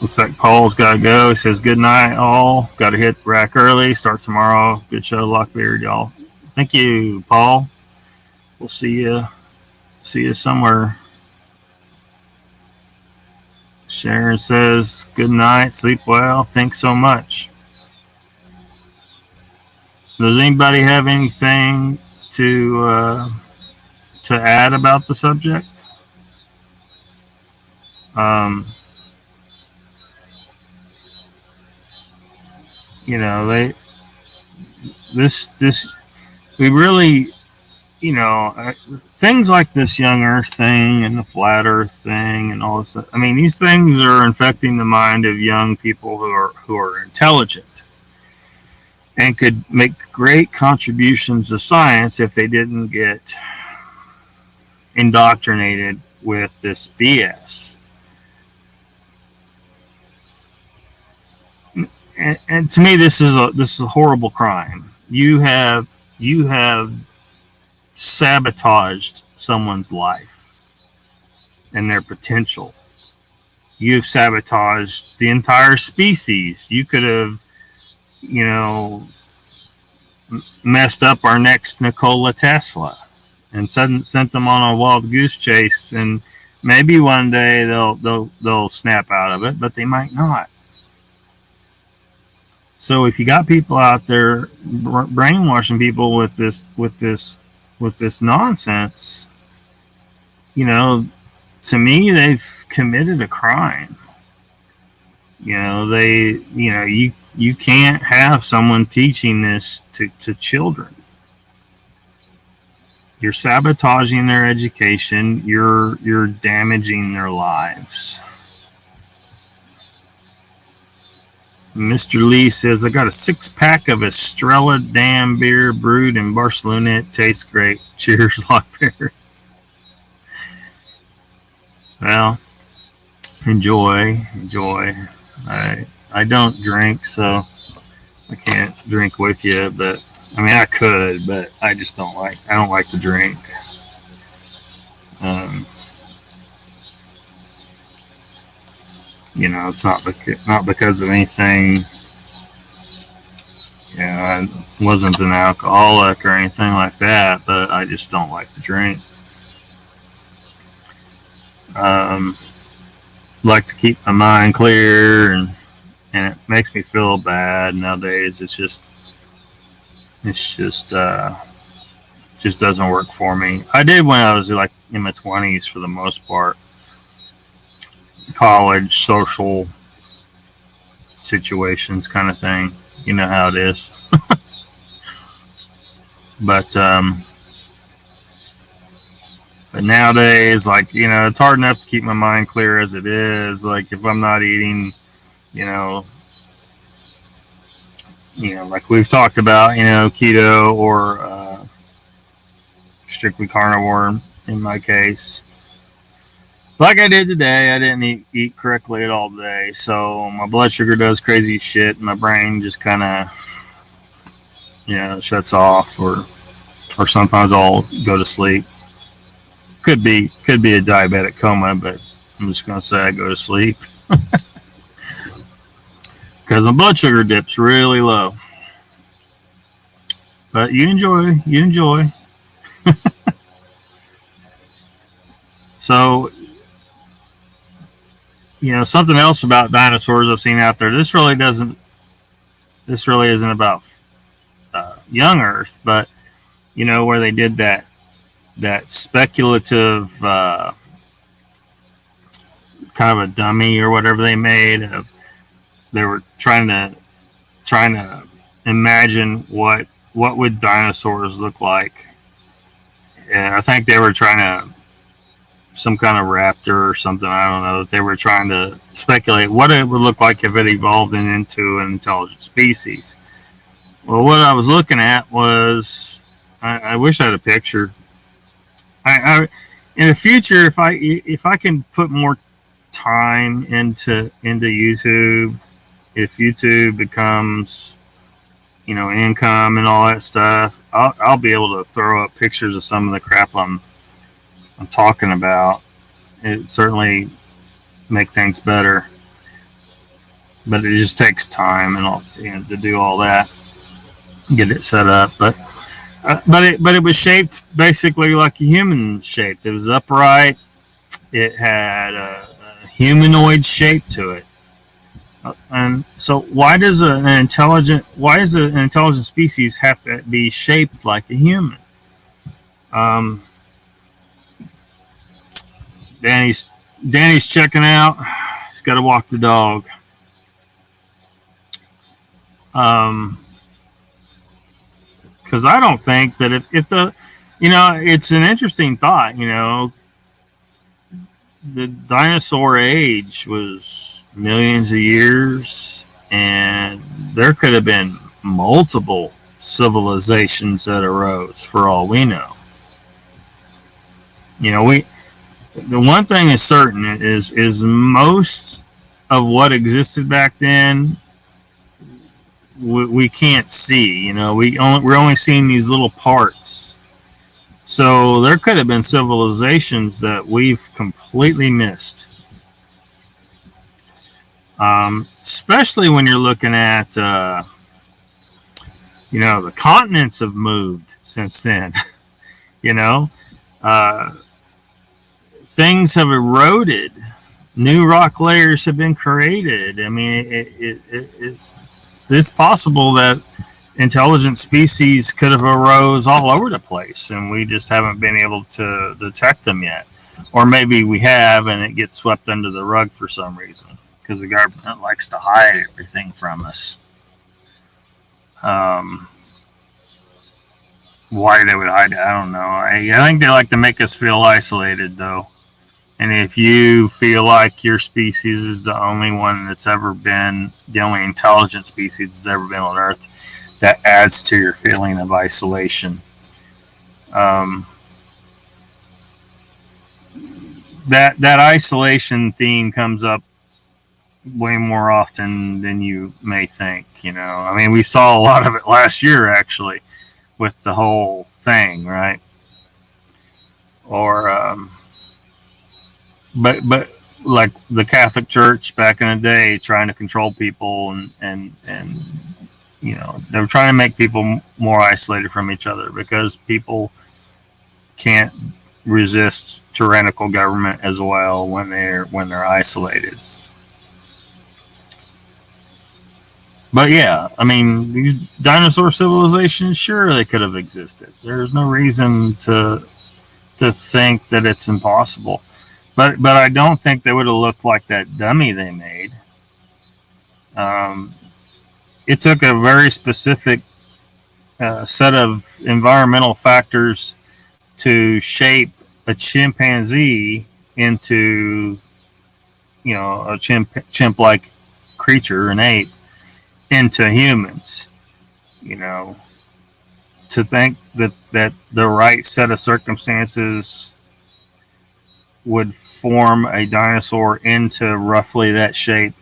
Looks like Paul's got to go. He says, good night, all. Got to hit rack early. Start tomorrow. Good show, Lockbeard, y'all. Thank you, Paul. We'll see you somewhere. Sharon says, good night. Sleep well. Thanks so much. Does anybody have anything to add about the subject? we really, things like this young Earth thing and the flat Earth thing and all this. I mean, these things are infecting the mind of young people who are intelligent and could make great contributions to science if they didn't get indoctrinated with this BS. And to me, this is a horrible crime. You have sabotaged someone's life and their potential. You've sabotaged the entire species. You could have, messed up our next Nikola Tesla and sent them on a wild goose chase, and maybe one day they'll snap out of it, but they might not. So if you got people out there brainwashing people with this nonsense, to me, they've committed a crime. You can't have someone teaching this to children. You're sabotaging their education. You're damaging their lives. Mr. Lee says, I got a 6-pack of Estrella Dam beer brewed in Barcelona. It tastes great. Cheers, Lockbeard. Well, enjoy. I don't drink, so I can't drink with you, but I mean, I could, but I just don't like to drink. It's not because of anything. I wasn't an alcoholic or anything like that, but I just don't like to drink. Like to keep my mind clear, and it makes me feel bad nowadays. It just doesn't work for me. I did when I was like in my 20s for the most part. College, social situations kind of thing. You know how it is. But nowadays, like, it's hard enough to keep my mind clear as it is. Like, if I'm not eating, like we've talked about, keto or strictly carnivore in my case. Like I did today, I didn't eat correctly at all today, so my blood sugar does crazy shit, and my brain just kind of, shuts off, or sometimes I'll go to sleep. Could be a diabetic coma, but I'm just gonna say I go to sleep because my blood sugar dips really low. But you enjoy. So, something else about dinosaurs I've seen out there. This really isn't about young Earth, but where they did that speculative kind of a dummy or whatever they made. They were trying to imagine what would dinosaurs look like. And I think they were trying to, some kind of raptor or something, I don't know. They were trying to speculate what it would look like if it evolved into an intelligent species. Well, what I was looking at was, I wish I had a picture. I in the future, if I can put more time into YouTube, if YouTube becomes, income and all that stuff, I'll be able to throw up pictures of some of the crap I'm talking about. It certainly make things better, but it just takes time and all, to do all that, get it set up. But it was shaped basically like a human shaped. It was upright. It had a humanoid shape to it. And so why does an intelligent species have to be shaped like a human? Danny's checking out. He's got to walk the dog. Because I don't think that if the It's an interesting thought. The dinosaur age was millions of years, and there could have been multiple civilizations that arose for all we know. We the one thing is certain is most of what existed back then we can't see. We're only seeing these little parts. So there could have been civilizations that we've completely missed. Especially when you're looking at, the continents have moved since then. you know, uh, Things have eroded. New rock layers have been created. I mean, it's possible that intelligent species could have arose all over the place, and we just haven't been able to detect them yet. Or maybe we have, and it gets swept under the rug for some reason, because the government likes to hide everything from us. Why they would hide it, I don't know. I think they like to make us feel isolated, though. And if you feel like your species is the only one that's ever been, the only intelligent species that's ever been on Earth, that adds to your feeling of isolation. That isolation theme comes up way more often than you may think. I mean, we saw a lot of it last year, actually, with the whole thing, right? Or, but like the Catholic Church back in the day, trying to control people and they were trying to make people more isolated from each other, because people can't resist tyrannical government as well when they're isolated. But yeah, I mean, these dinosaur civilizations, sure, they could have existed. There's no reason to think that it's impossible. But I don't think they would have looked like that dummy they made. It took a very specific set of environmental factors to shape a chimpanzee into, a chimp-like creature, an ape, into humans. To think that the right set of circumstances would form a dinosaur into roughly that shape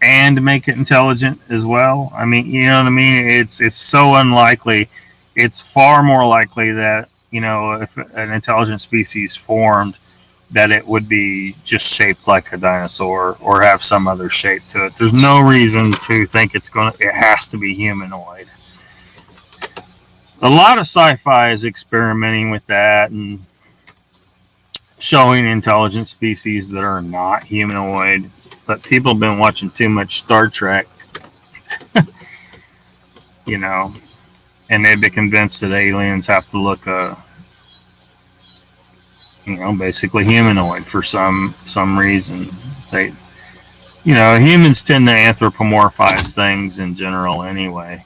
and make it intelligent as well. I mean, you know what I mean? It's so unlikely. It's far more likely that, if an intelligent species formed, that it would be just shaped like a dinosaur or have some other shape to it. There's no reason to think it has to be humanoid. A lot of sci-fi is experimenting with that and showing intelligent species that are not humanoid, but people have been watching too much Star Trek, and they've been convinced that aliens have to look, basically humanoid for some reason. Humans tend to anthropomorphize things in general anyway.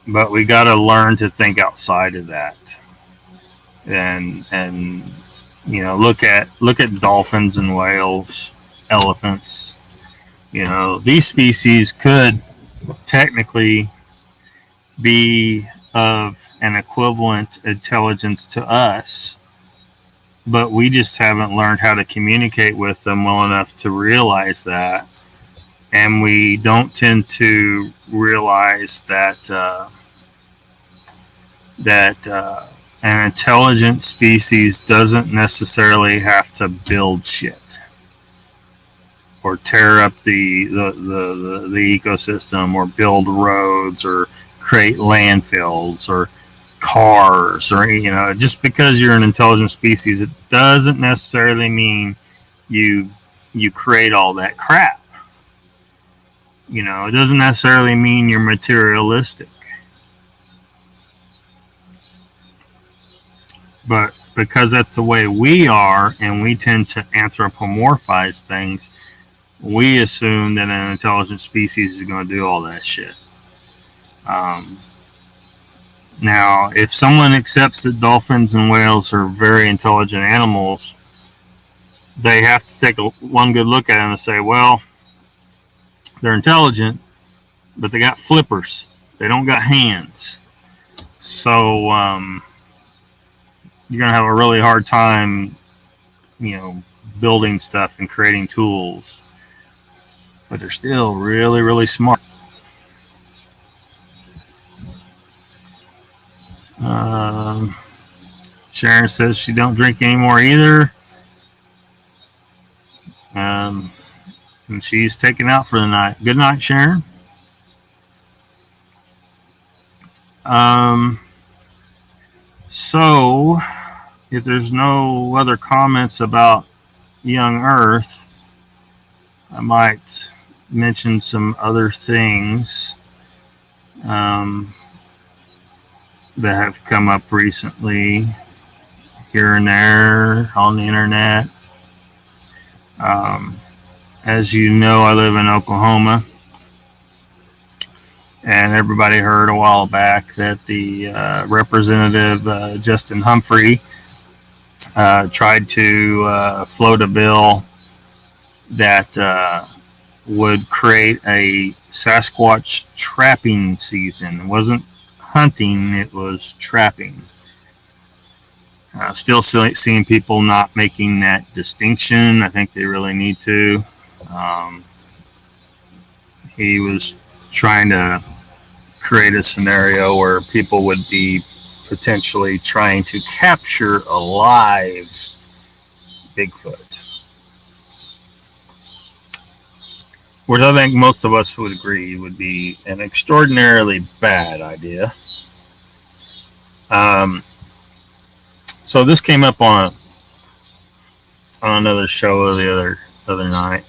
But we got to learn to think outside of that. And look at dolphins and whales, elephants. These species could technically be of an equivalent intelligence to us, but we just haven't learned how to communicate with them well enough to realize that. And we don't tend to realize that an intelligent species doesn't necessarily have to build shit or tear up the ecosystem or build roads or create landfills or cars, or just because you're an intelligent species, it doesn't necessarily mean you create all that crap. It doesn't necessarily mean you're materialistic. But because that's the way we are, and we tend to anthropomorphize things, we assume that an intelligent species is going to do all that shit. Now, if someone accepts that dolphins and whales are very intelligent animals, they have to take one good look at them and say, well, they're intelligent, but they got flippers. They don't got hands. So you're going to have a really hard time, building stuff and creating tools. But they're still really, really smart. Sharon says she don't drink anymore either. And she's taken out for the night. Good night, Sharon. So, if there's no other comments about young Earth, I might mention some other things that have come up recently here and there on the internet. As you know, I live in Oklahoma, and everybody heard a while back that the Representative Justin Humphrey tried to float a bill that would create a Sasquatch trapping season. It wasn't hunting, it was trapping. Still seeing people not making that distinction. I think they really need to. He was trying to create a scenario where people would be potentially trying to capture alive Bigfoot, which I think most of us would agree would be an extraordinarily bad idea. So this came up on another show the other night,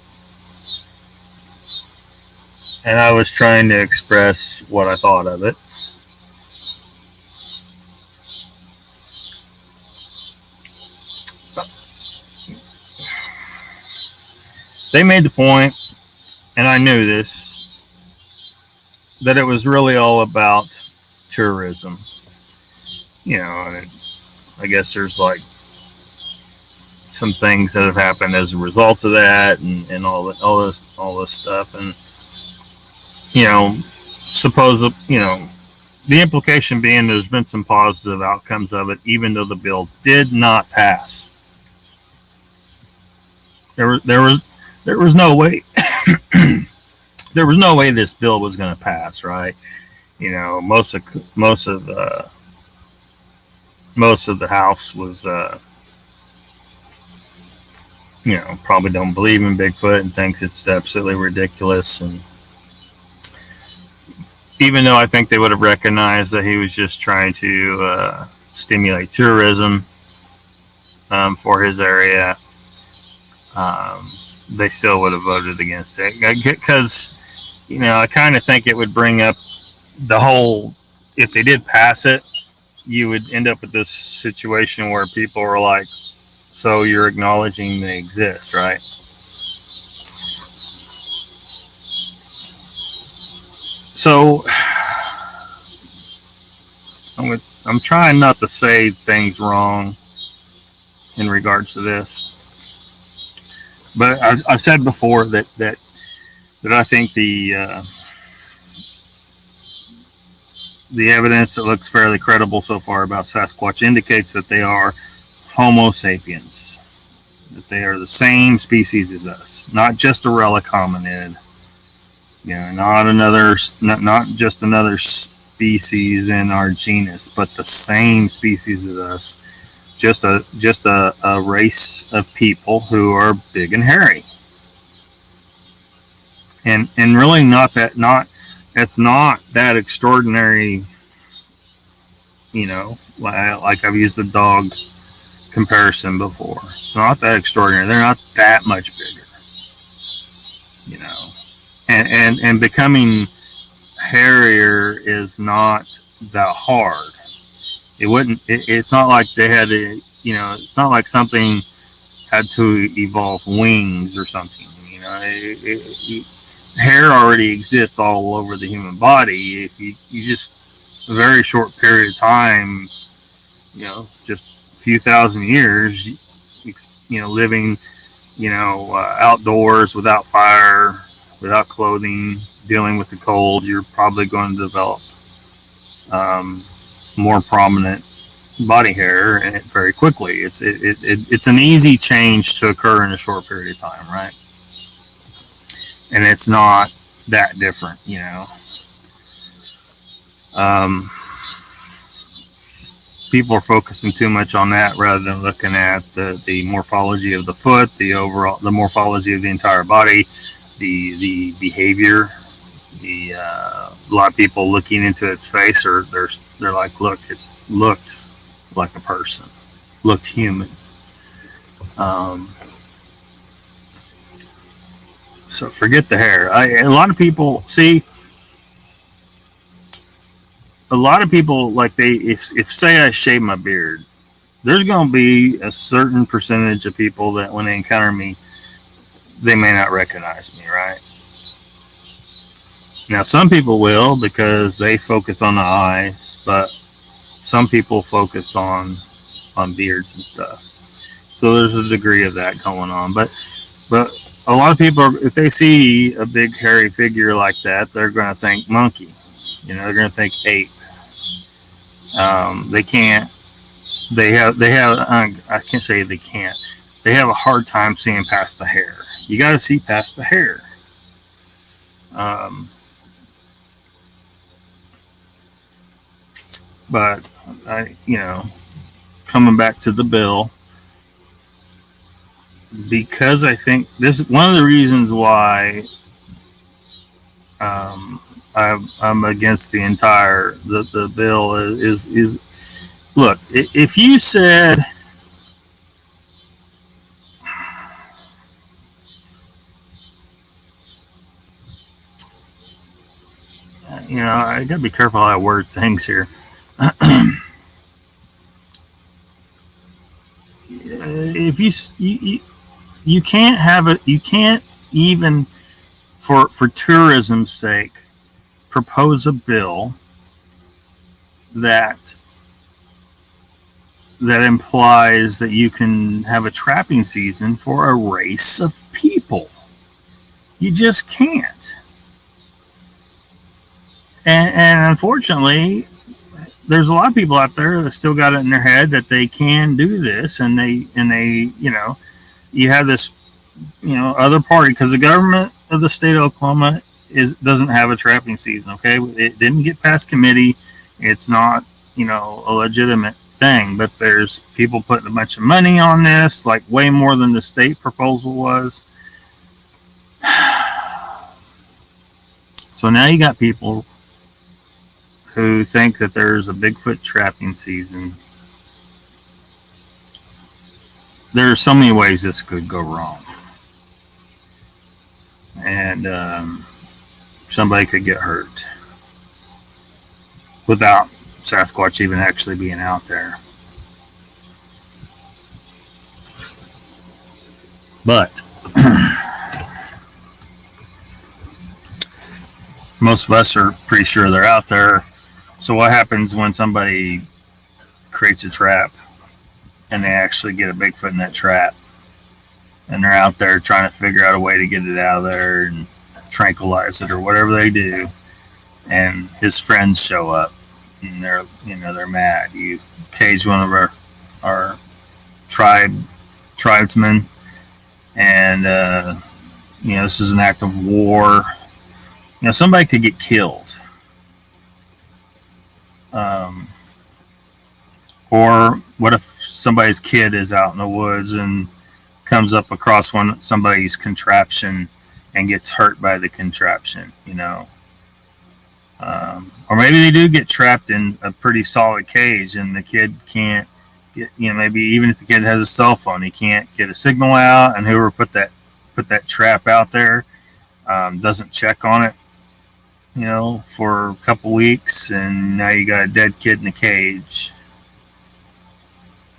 and I was trying to express what I thought of it. They made the point, and I knew this, that it was really all about tourism. And I guess there's like some things that have happened as a result of that, and all this stuff, and the implication being there's been some positive outcomes of it, even though the bill did not pass. There was no way there was no way this bill was going to pass, right? Most of the House was probably don't believe in Bigfoot and thinks it's absolutely ridiculous. And even though I think they would have recognized that he was just trying to stimulate tourism for his area, they still would have voted against it, because I kind of think it would bring up the whole, if they did pass it, you would end up with this situation where people are like, so you're acknowledging they exist, right? So I'm trying not to say things wrong in regards to this, but I've said before that I think the evidence that looks fairly credible so far about Sasquatch indicates that they are Homo sapiens, that they are the same species as us, not just a relic hominid, not just another species in our genus, but the same species as us, just a race of people who are big and hairy, and really it's not that extraordinary, like I've used the dog comparison before. It's not that extraordinary. They're not that much bigger, and becoming hairier is not that hard. It's not like they had to, it's not like something had to evolve wings or something. Hair already exists all over the human body. If you just a very short period of time, just a few thousand years, living, outdoors without fire, without clothing, dealing with the cold, you're probably going to develop more prominent body hair very quickly. It's an easy change to occur in a short period of time, right? And it's not that different, people are focusing too much on that rather than looking at the morphology of the foot, the morphology of the entire body, the behavior. A lot of people looking into its face, or they're like, look, it looked like a person, looked human. So forget the hair. A lot of people like if say I shave my beard, there's going to be a certain percentage of people that when they encounter me, they may not recognize me, right? Now, some people will because they focus on the eyes, but some people focus on beards and stuff. So there's a degree of that going on. But a lot of people, if they see a big hairy figure like that, they're going to think monkey. They're going to think ape. They can't. They have. I can't say they can't. They have a hard time seeing past the hair. You got to see past the hair. But coming back to the bill, because I think this is one of the reasons why I'm against the entire the bill is look, if you said I gotta be careful how I word things here. If you can't have it, you can't even for tourism's sake propose a bill that implies that you can have a trapping season for a race of people. You just can't. And unfortunately, there's a lot of people out there that still got it in their head that they can do this, and they you have this other party, because the government of the state of Oklahoma doesn't have a trapping season. Okay, it didn't get past committee. It's not a legitimate thing, but there's people putting a bunch of money on this, like way more than the state proposal was. So now you got people who think that there's a Bigfoot trapping season. There are so many ways this could go wrong. And somebody could get hurt without Sasquatch even actually being out there. But most of us are pretty sure they're out there. So what happens when somebody creates a trap and they actually get a Bigfoot in that trap, and they're out there trying to figure out a way to get it out of there and tranquilize it or whatever they do, and his friends show up and they're mad. You cage one of our tribesmen, and this is an act of war. Somebody could get killed. Or what if somebody's kid is out in the woods and comes up across somebody's contraption and gets hurt by the contraption, or maybe they do get trapped in a pretty solid cage and the kid can't get, maybe even if the kid has a cell phone, he can't get a signal out, and whoever put that trap out there doesn't check on it, for a couple weeks, and now you got a dead kid in a cage.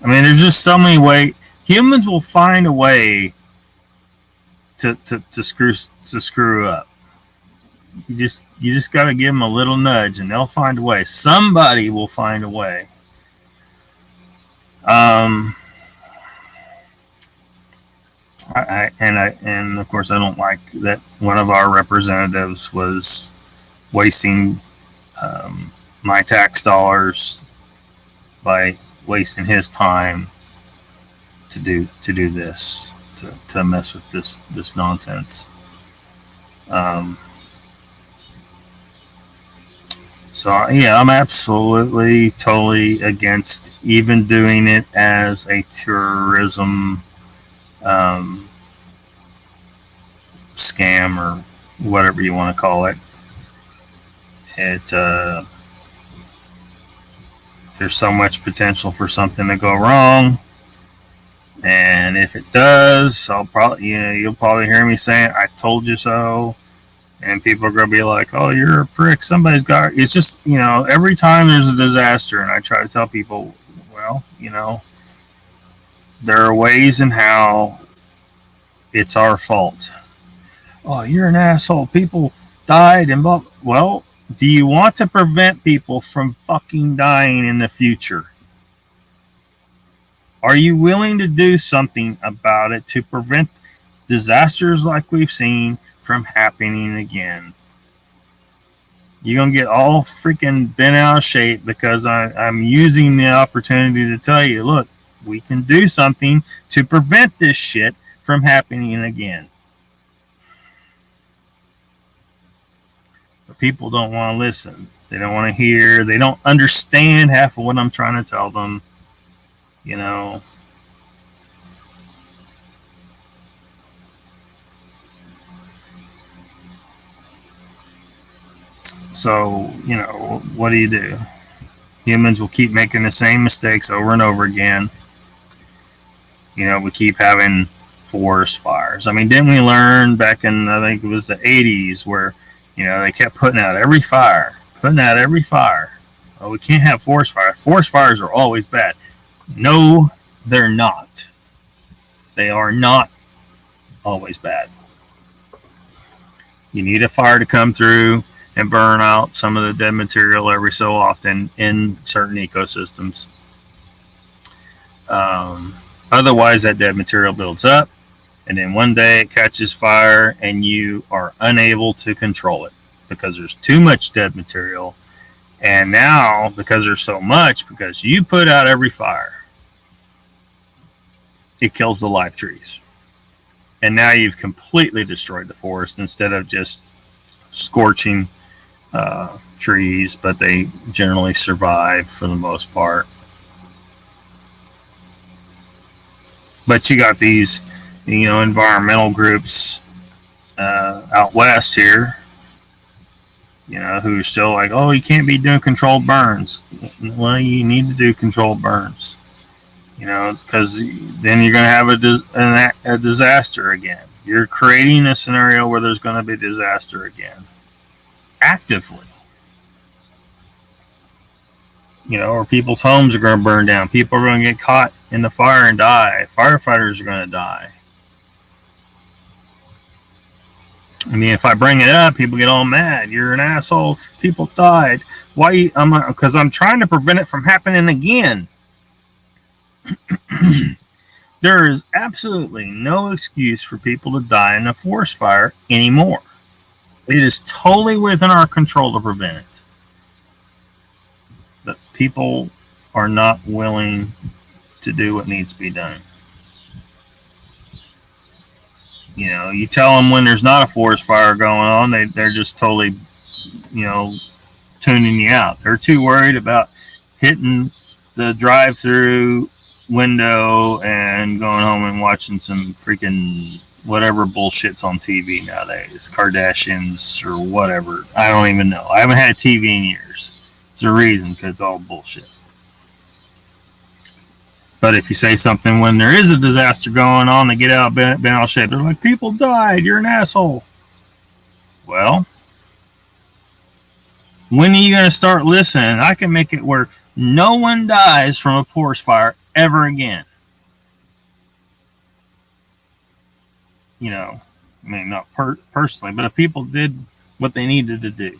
I mean, there's just so many ways. Humans will find a way to screw up. You just got to give them a little nudge, and they'll find a way. Somebody will find a way. And of course I don't like that one of our representatives was wasting my tax dollars by wasting his time to do this, to mess with this nonsense. So yeah, I'm absolutely totally against even doing it as a tourism scam or whatever you want to call it. There's so much potential for something to go wrong, and if it does, you'll probably hear me saying, "I told you so," and people are gonna be like, "Oh, you're a prick." Somebody's got. It's just every time there's a disaster, and I try to tell people, well, there are ways in how it's our fault. Oh, you're an asshole. People died and blah. Well, do you want to prevent people from fucking dying in the future? Are you willing to do something about it to prevent disasters like we've seen from happening again? You're going to get all freaking bent out of shape because I'm using the opportunity to tell you, look, we can do something to prevent this shit from happening again. But people don't want to listen. They don't want to hear. They don't understand half of what I'm trying to tell them. So, what do? Humans will keep making the same mistakes over and over again. We keep having forest fires. I mean, didn't we learn back in, I think it was the 80s, where, they kept putting out every fire. Oh, we can't have forest fires. Forest fires are always bad. No, they're not. They are not always bad. You need a fire to come through and burn out some of the dead material every so often in certain ecosystems. Otherwise, that dead material builds up, and then one day it catches fire, and you are unable to control it because there's too much dead material. And now, because there's so much, because you put out every fire, it kills the live trees. And now you've completely destroyed the forest instead of just scorching trees, but they generally survive for the most part. But you got these, environmental groups out west here, who are still like, oh, you can't be doing controlled burns. Well, you need to do controlled burns, because then you're going to have a disaster again. You're creating a scenario where there's going to be a disaster again. Actively. Or people's homes are going to burn down. People are going to get caught in the fire and die. Firefighters are going to die. I mean, if I bring it up, people get all mad. You're an asshole. People died. Why? Because I'm trying to prevent it from happening again. There is absolutely no excuse for people to die in a forest fire anymore. It is totally within our control to prevent it. But people are not willing to do what needs to be done. You tell them when there's not a forest fire going on, they're just totally, tuning you out. They're too worried about hitting the drive-through window and going home and watching some freaking whatever bullshit's on TV nowadays, Kardashians or whatever. I don't even know. I haven't had TV in years. It's a reason, because it's all bullshit. But if you say something when there is a disaster going on, they get out bent out of shape. They're like, people died. You're an asshole. Well, when are you going to start listening? I can make it where no one dies from a forest fire ever again. I mean, not personally, but if people did what they needed to do.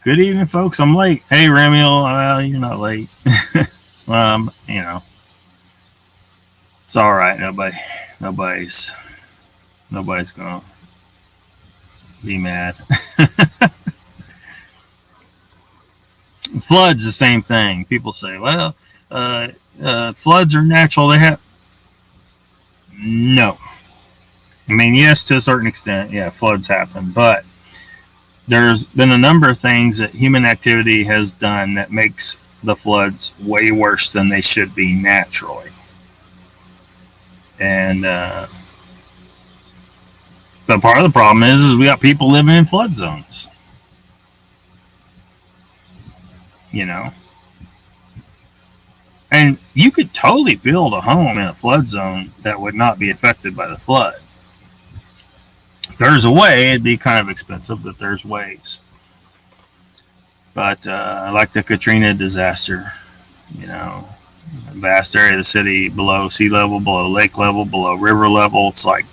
Good evening, folks. I'm late. Hey, Ramiel. Well, you're not late. You know, it's all right. Nobody's gonna be mad. Floods, the same thing. People say, well, floods are natural. They have no. I mean, yes, to a certain extent, yeah, floods happen, but there's been a number of things that human activity has done that makes the floods way worse than they should be naturally. And but part of the problem is we got people living in flood zones. You know, and you could totally build a home in a flood zone that would not be affected by the flood. There's a way. It'd be kind of expensive, but there's ways. But like the Katrina disaster, you know, vast area of the city below sea level, below lake level, below river level. It's like,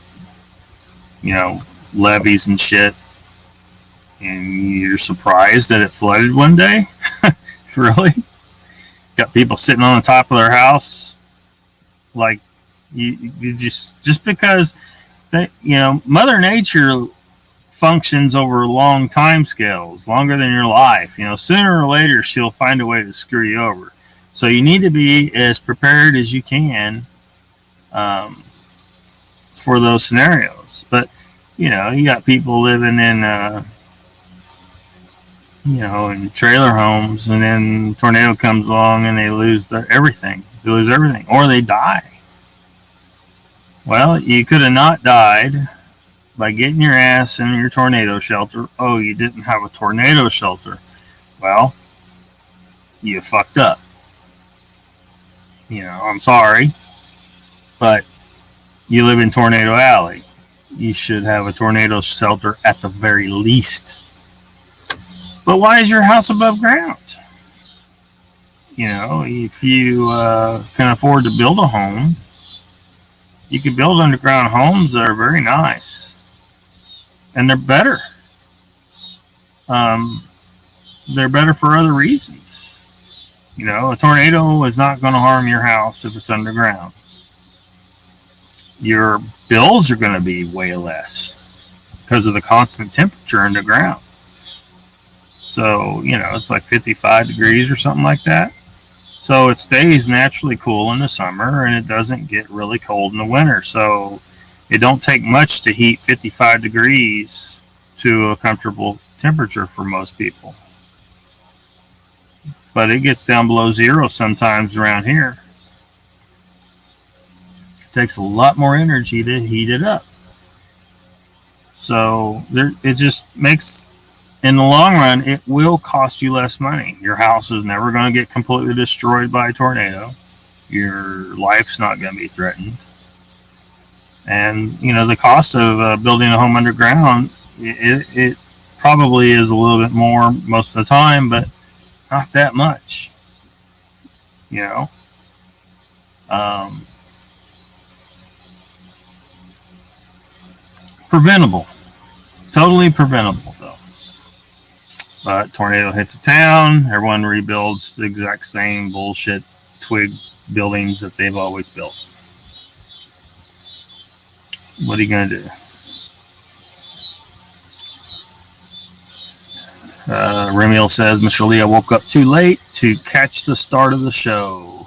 you know, levees and shit. And you're surprised that it flooded one day? Really? Got people sitting on the top of their house. Like, you just because... You know, Mother Nature functions over long time scales, longer than your life. You know, sooner or later she'll find a way to screw you over. So you need to be as prepared as you can for those scenarios. But you know, you got people living in you know, in trailer homes, and then a tornado comes along and they lose everything. They lose everything, or they die. Well, you could have not died by getting your ass in your tornado shelter. Oh, you didn't have a tornado shelter. Well, you fucked up. You know, I'm sorry, but you live in Tornado Alley. You should have a tornado shelter at the very least. But why is your house above ground? You know, if you can afford to build a home, you can build underground homes that are very nice, and they're better. They're better for other reasons. You know, a tornado is not going to harm your house if it's underground. Your bills are going to be way less because of the constant temperature underground. So, you know, it's like 55 degrees or something like that. So it stays naturally cool in the summer, and it doesn't get really cold in the winter. So it don't take much to heat 55 degrees to a comfortable temperature for most people. But it gets down below zero sometimes around here. It takes a lot more energy to heat it up. So it just makes... In the long run, it will cost you less money. Your house is never going to get completely destroyed by a tornado. Your life's not going to be threatened. And, you know, the cost of building a home underground, it probably is a little bit more most of the time, but not that much. You know? Preventable. Totally preventable, though. But tornado hits a town, everyone rebuilds the exact same bullshit twig buildings that they've always built. What are you going to do? Remiel says, Mr. Lee, I woke up too late to catch the start of the show.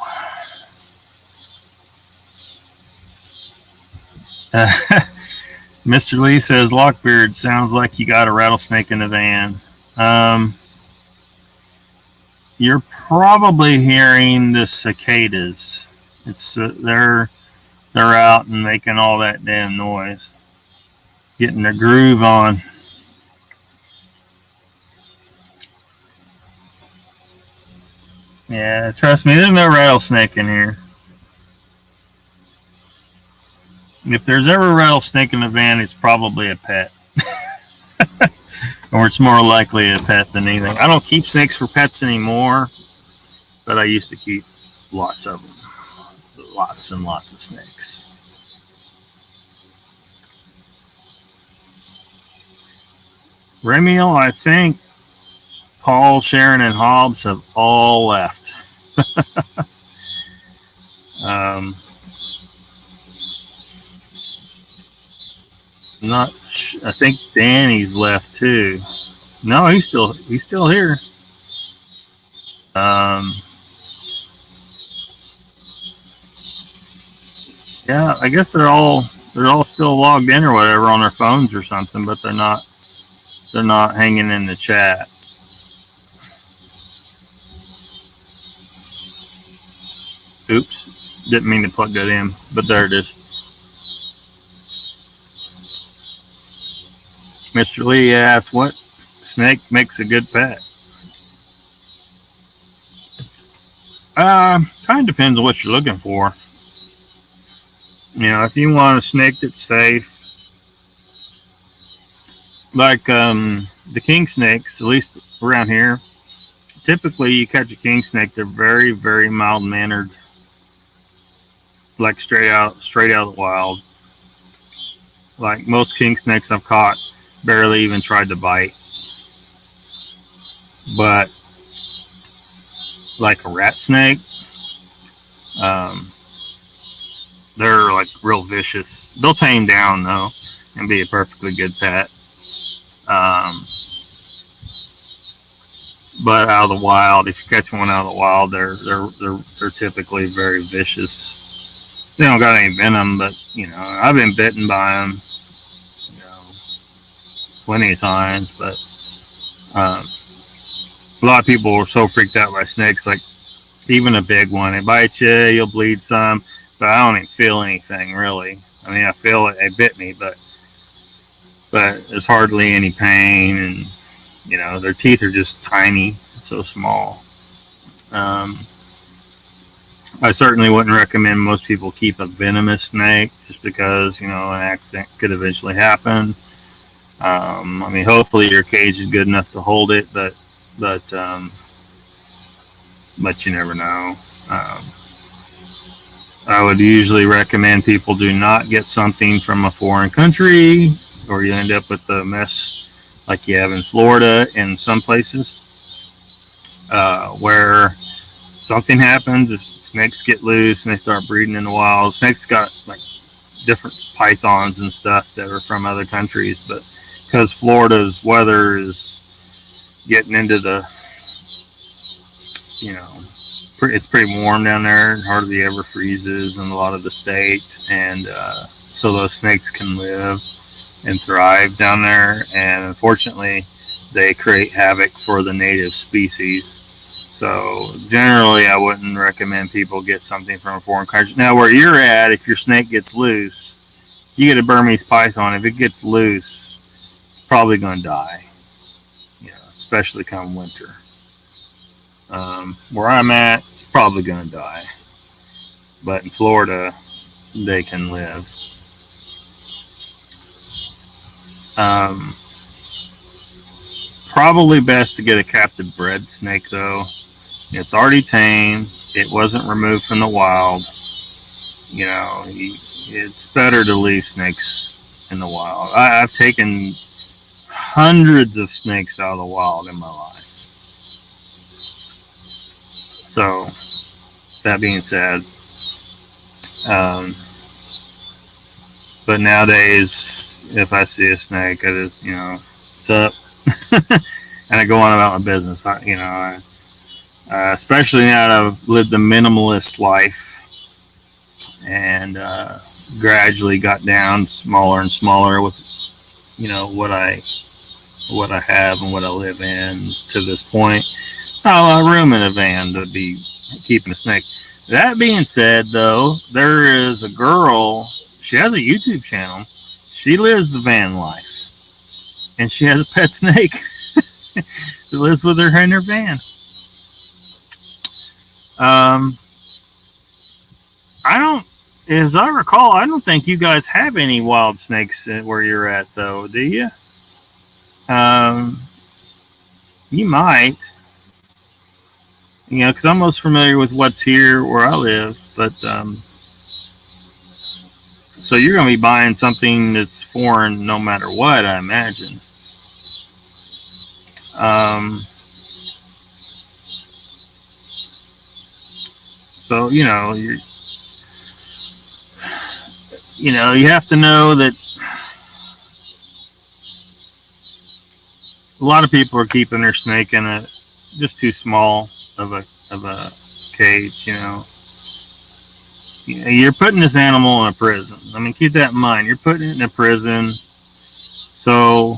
Mr. Lee says, Lockbeard, sounds like you got a rattlesnake in the van. You're probably hearing the cicadas. It's they're out and making all that damn noise, getting their groove on. Yeah, trust me, there's no rattlesnake in here. If there's ever a rattlesnake in the van, it's probably a pet. Or it's more likely a pet than anything. I don't keep snakes for pets anymore, but I used to keep lots of them. Lots and lots of snakes. Remiel, I think Paul, Sharon, and Hobbs have all left. I think Danny's left too. No, he's still here. Yeah, I guess they're all still logged in or whatever on their phones or something, but they're not hanging in the chat. Oops, didn't mean to plug that in, but there it is. Mr. Lee asks, what snake makes a good pet? Kind of depends on what you're looking for. You know, if you want a snake that's safe, like the king snakes, at least around here, typically you catch a king snake, they're very, very mild-mannered, like straight out of the wild. Like most king snakes I've caught barely even tried to bite. But like a rat snake, they're like real vicious. They'll tame down though and be a perfectly good pet. But out of the wild, if you catch one out of the wild, they're typically very vicious. They don't got any venom, but you know, I've been bitten by them, you know, plenty of times. But a lot of people are so freaked out by snakes. Like even a big one, it bites you, you'll bleed some, but I don't even feel anything really. I mean, I feel it bit me, but there's hardly any pain, and you know, their teeth are just tiny, so small. I certainly wouldn't recommend most people keep a venomous snake, just because, you know, an accident could eventually happen. I mean, hopefully your cage is good enough to hold it, but you never know. I would usually recommend people do not get something from a foreign country, or you end up with a mess like you have in Florida and some places, where something happens, the snakes get loose and they start breeding in the wild. Snakes got like different pythons and stuff that are from other countries, but because Florida's weather is getting into the, you know, it's pretty warm down there, and hardly ever freezes in a lot of the state, and so those snakes can live and thrive down there, and unfortunately they create havoc for the native species. So generally I wouldn't recommend people get something from a foreign country. Now where you're at, if your snake gets loose, you get a Burmese python, if it gets loose, it's probably going to die, you know, especially come winter. Where I'm at, it's probably going to die, but in Florida they can live. Probably best to get a captive bred snake though. It's already tame. It wasn't removed from the wild. You know, it's better to leave snakes in the wild. I've taken hundreds of snakes out of the wild in my life. So, that being said, but nowadays, if I see a snake, I just, you know, what's up? And I go on about my business. Especially now that I've lived a minimalist life and gradually got down smaller and smaller with, you know, what I have and what I live in to this point. Not a lot of room in a van to be keeping a snake. That being said, though, there is a girl. She has a YouTube channel. She lives the van life, and she has a pet snake that lives with her in her van. As I recall, I don't think you guys have any wild snakes where you're at, though, do you? You might. You know, because I'm most familiar with what's here where I live, but so you're going to be buying something that's foreign no matter what, I imagine. So you have to know that a lot of people are keeping their snake in a just too small of a cage. You're putting this animal in a prison. I mean, keep that in mind. You're putting it in a prison. So,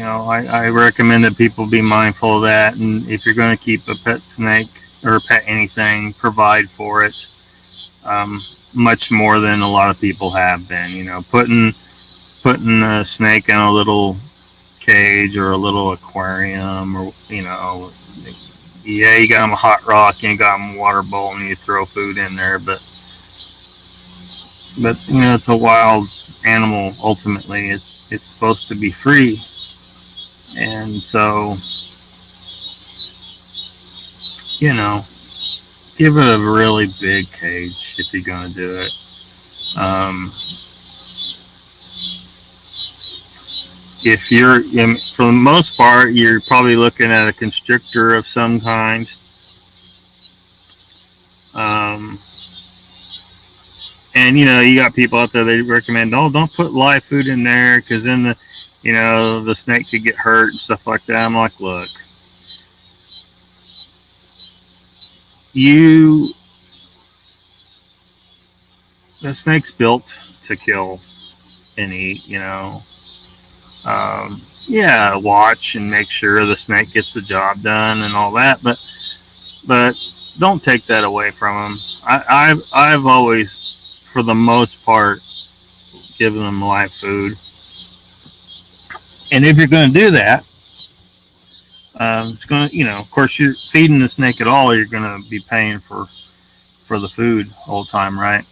I recommend that people be mindful of that. And if you're going to keep a pet snake or a pet anything, provide for it much more than a lot of people have been. Putting a snake in a little cage or a little aquarium, or you got them a hot rock and you got them a water bowl and you throw food in there, but it's a wild animal. Ultimately, it's supposed to be free, and so give it a really big cage if you're going to do it. If you're, for the most part, you're probably looking at a constrictor of some kind. And you got people out there, they recommend, don't put live food in there because then the snake could get hurt and stuff like that. I'm like, look, the snake's built to kill and eat. Watch and make sure the snake gets the job done and all that, but don't take that away from them. I've always, for the most part, given them live food, and if you're going to do that, it's going to, of course, you're feeding the snake at all, you're going to be paying for the food all the time, right?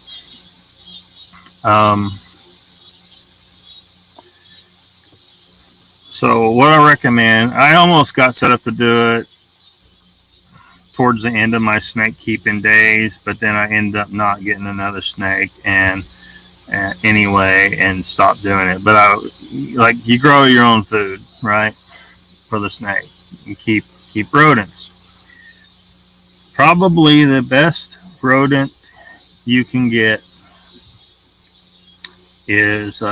So what I recommend, I almost got set up to do it towards the end of my snake keeping days, but then I end up not getting another snake and stopped doing it. But you grow your own food, right, for the snake. You keep rodents. Probably the best rodent you can get is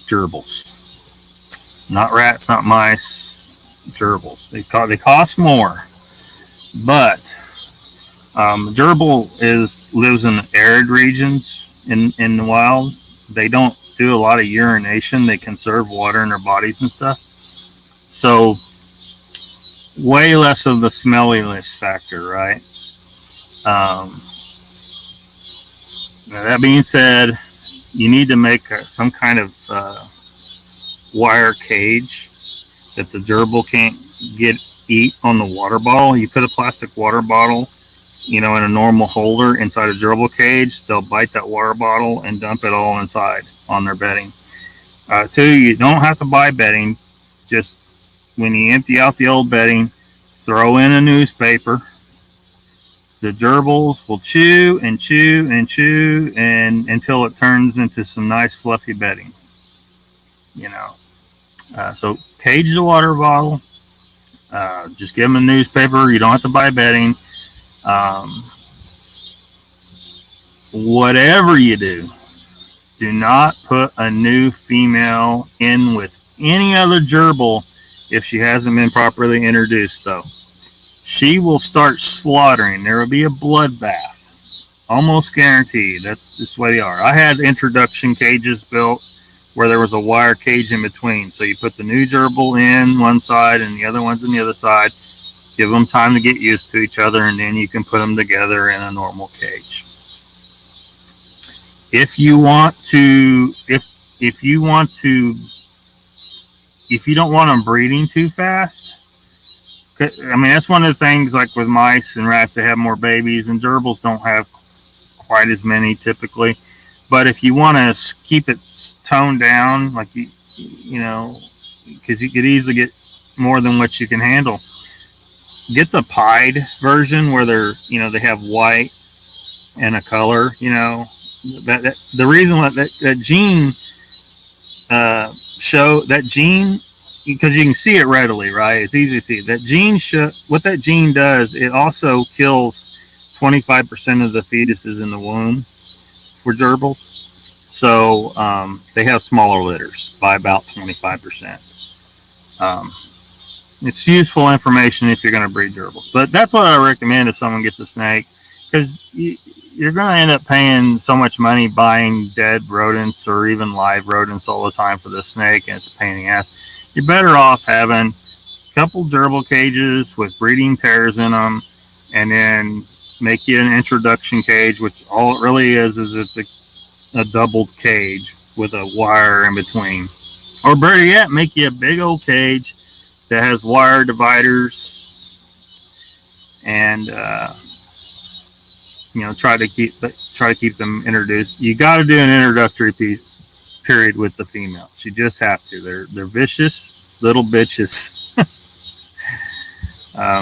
gerbils. Not rats, not mice, gerbils. They cost more, but gerbil lives in arid regions in the wild. They don't do a lot of urination. They conserve water in their bodies and stuff. So way less of the smelliness factor, right? Now that being said, you need to make some kind of wire cage that the gerbil can't eat on the water bottle. You put a plastic water bottle, in a normal holder inside a gerbil cage. They'll bite that water bottle and dump it all inside on their bedding. Two, you don't have to buy bedding. Just when you empty out the old bedding, throw in a newspaper. The gerbils will chew and chew and chew until it turns into some nice fluffy bedding. So cage the water bottle. Just give them a newspaper. You don't have to buy bedding. Whatever you do not put a new female in with any other gerbil if she hasn't been properly introduced, though. She will start slaughtering. There will be a bloodbath. Almost guaranteed. That's just the way they are. I had introduction cages built where there was a wire cage in between. So you put the new gerbil in one side and the other one's in the other side. Give them time to get used to each other, and then you can put them together in a normal cage. If you don't want them breeding too fast, I mean, that's one of the things, like with mice and rats, they have more babies, and gerbils don't have quite as many typically. But if you want to keep it toned down, like because you could easily get more than what you can handle, get the pied version where they have white and a color. The reason that gene because you can see it readily, right? It's easy to see. That gene what that gene does, it also kills 25% of the fetuses in the womb for gerbils. So they have smaller litters by about 25%. It's useful information if you're going to breed gerbils. But that's what I recommend if someone gets a snake, because you're going to end up paying so much money buying dead rodents or even live rodents all the time for the snake, and it's a pain in the ass. You're better off having a couple gerbil cages with breeding pairs in them, and then make you an introduction cage, which all it really is it's a doubled cage with a wire in between. Or better yet, make you a big old cage that has wire dividers, and try to keep them introduced. You got to do an introductory period with the females. You just have to. They're vicious little bitches.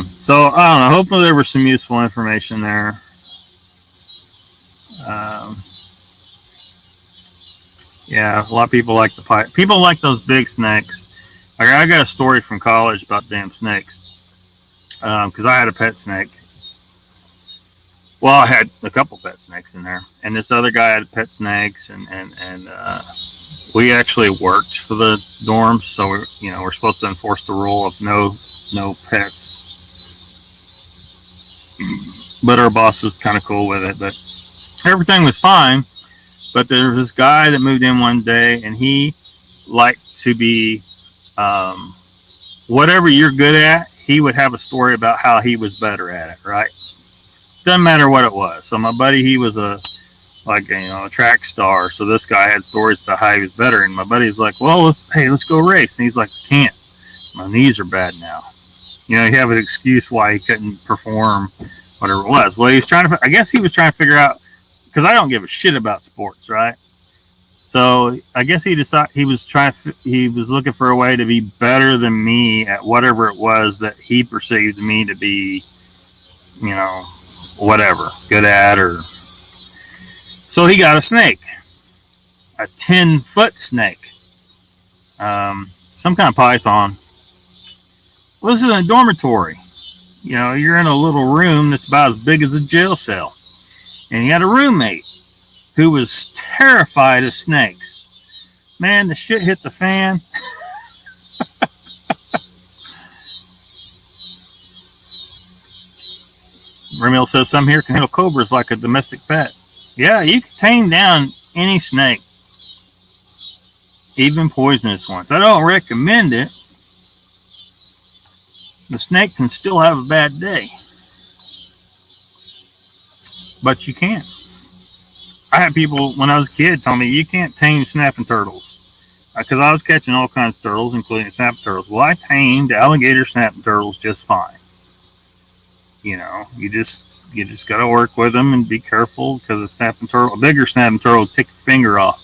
So I don't know. Hopefully there was some useful information there. Yeah, a lot of people like the pipe. People like those big snakes. I got a story from college about damn snakes, because I had a pet snake. Well, I had a couple pet snakes in there, and this other guy had pet snakes, and we actually worked for the dorms, so we're supposed to enforce the rule of no pets. But our boss was kind of cool with it, but everything was fine. But there was this guy that moved in one day, and he liked to be whatever you're good at, he would have a story about how he was better at it, right? Doesn't matter what it was. So my buddy, he was a track star. So this guy had stories about how he was better, and my buddy was like, "Well, let's go race." And he's like, "I can't. My knees are bad now." He have an excuse why he couldn't perform whatever it was. Well, I guess he was trying to figure out, because I don't give a shit about sports, right? So I guess he decided he was looking for a way to be better than me at whatever it was that he perceived me to be, whatever, good at. Or so he got a snake, a 10-foot snake, some kind of python. Well, this is a dormitory. You're in a little room that's about as big as a jail cell, and he had a roommate who was terrified of snakes. Man, the shit hit the fan. Ramil says, some here can handle cobras like a domestic pet. Yeah, you can tame down any snake, even poisonous ones. I don't recommend it. The snake can still have a bad day, but you can. I had people when I was a kid tell me you can't tame snapping turtles, because I was catching all kinds of turtles, including snapping turtles. Well, I tamed alligator snapping turtles just fine. You just got to work with them and be careful, because a bigger snapping turtle will take your finger off.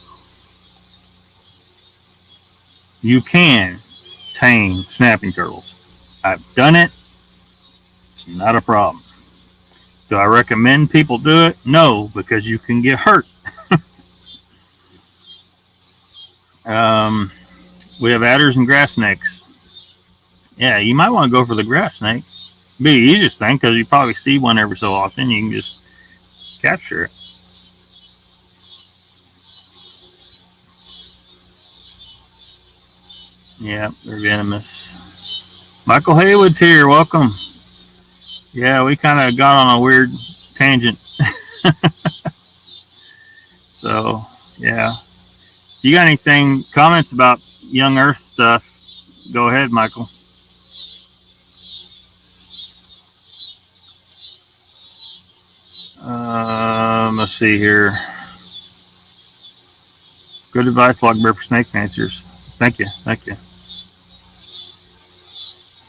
You can tame snapping turtles. I've done it. It's not a problem. Do I recommend people do it? No, because you can get hurt. We have adders and grass snakes. Yeah, you might want to go for the grass snake. Be the easiest thing, because you probably see one every so often. You can just capture it. Yeah, they're venomous. Michael Haywood's here. Welcome. Yeah, we kind of got on a weird tangent. So, yeah. You got comments about young Earth stuff? Go ahead, Michael. Let's see here. Good advice, Lockbeard, for snake fanciers. Thank you.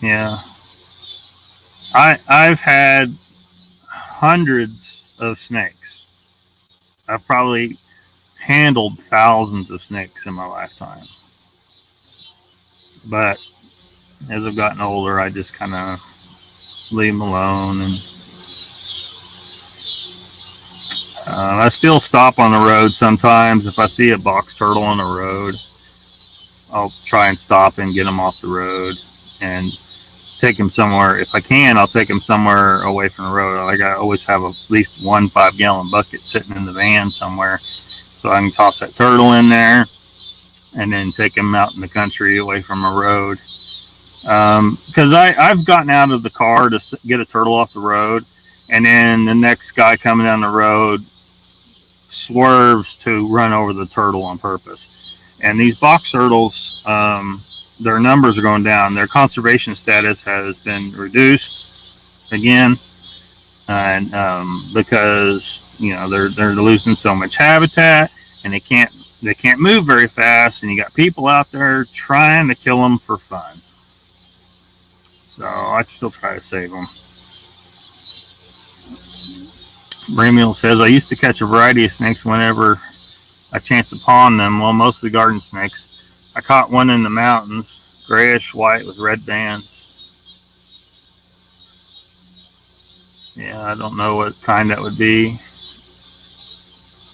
Yeah. I've had hundreds of snakes. I've probably handled thousands of snakes in my lifetime. But as I've gotten older, I just kind of leave them alone. And I still stop on the road sometimes if I see a box turtle on the road. I'll try and stop and get them off the road and take them somewhere. If I can, I'll take them somewhere away from the road. Like I always have at least 1 5-gallon bucket sitting in the van somewhere, so I can toss that turtle in there and then take them out in the country away from a road. Because I've gotten out of the car to get a turtle off the road, and then the next guy coming down the road swerves to run over the turtle on purpose. And these box turtles, their numbers are going down. Their conservation status has been reduced again, and because they're losing so much habitat, and they can't move very fast, and you got people out there trying to kill them for fun. So I still try to save them. Bramiel says, I used to catch a variety of snakes whenever I chanced upon them. Well, mostly garden snakes. I caught one in the mountains, grayish white with red bands. Yeah, I don't know what kind that would be.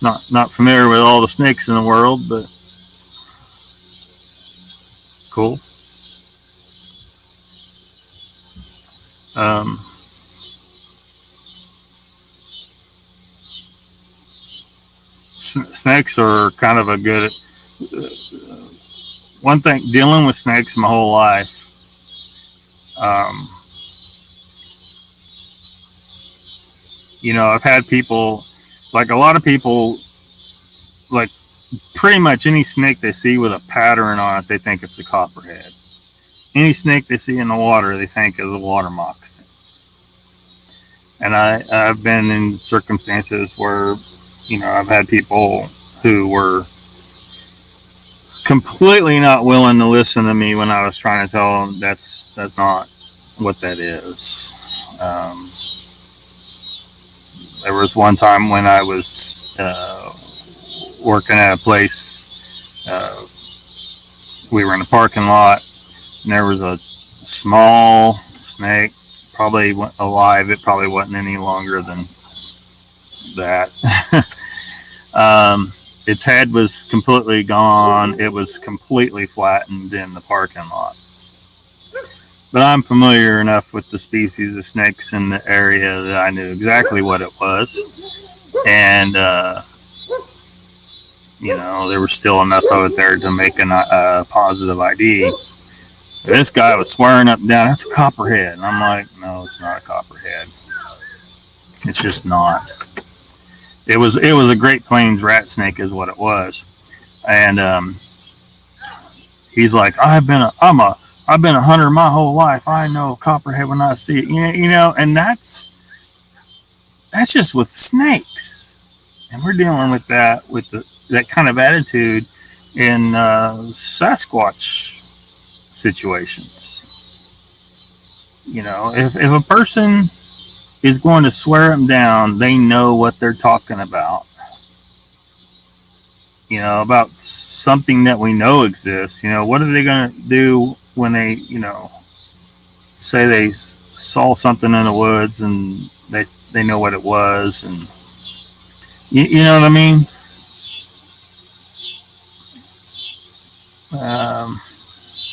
Not familiar with all the snakes in the world, but cool. Snakes are kind of a good one thing. Dealing with snakes my whole life, I've had people, like a lot of people, like pretty much any snake they see with a pattern on it, they think it's a copperhead. Any snake they see in the water, they think is a water moccasin. And I've been in circumstances where, I've had people who were completely not willing to listen to me when I was trying to tell them that's not what that is. There was one time when I was working at a place. We were in a parking lot, and there was a small snake, probably alive. It probably wasn't any longer than that. Its head was completely gone. It was completely flattened in the parking lot. But I'm familiar enough with the species of snakes in the area that I knew exactly what it was. And, there was still enough of it there to make a positive ID. This guy was swearing up and down, that's a copperhead. And I'm like, no, it's not a copperhead. It's just not. It was a Great Plains rat snake is what it was. And he's like, I've been a hunter my whole life. I know copperhead when I see it. And that's just with snakes. And we're dealing with that that kind of attitude in Sasquatch situations. If a person is going to swear them down, they know what they're talking about. About something that we know exists. What are they going to do when they, say they saw something in the woods and they know what it was, and you know what I mean?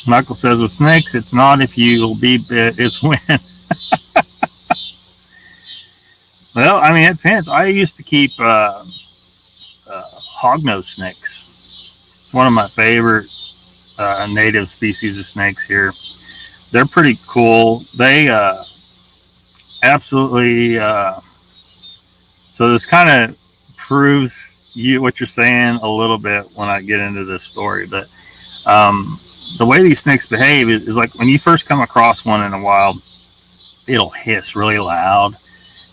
Michael says with snakes, it's not if you'll be bit, it's when. Well, it depends. I used to keep hognose snakes. It's one of my favorite native species of snakes here. They're pretty cool. They absolutely. So this kind of proves what you're saying a little bit when I get into this story. But the way these snakes behave is like when you first come across one in the wild, it'll hiss really loud.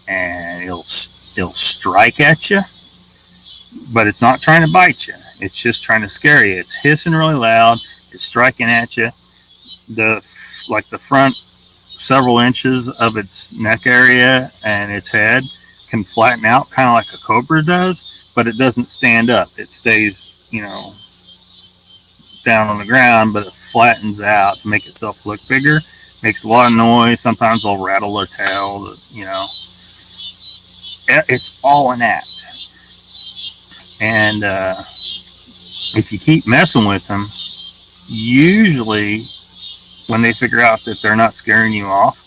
And it'll strike at you, but it's not trying to bite you. It's just trying to scare you. It's hissing really loud. It's striking at you. The front several inches of its neck area and its head can flatten out, kind of like a cobra does, but it doesn't stand up. It stays, down on the ground, but it flattens out to make itself look bigger. Makes a lot of noise. Sometimes they'll rattle their tail. It's all an act. And if you keep messing with them, Usually, when they figure out that they're not scaring you off,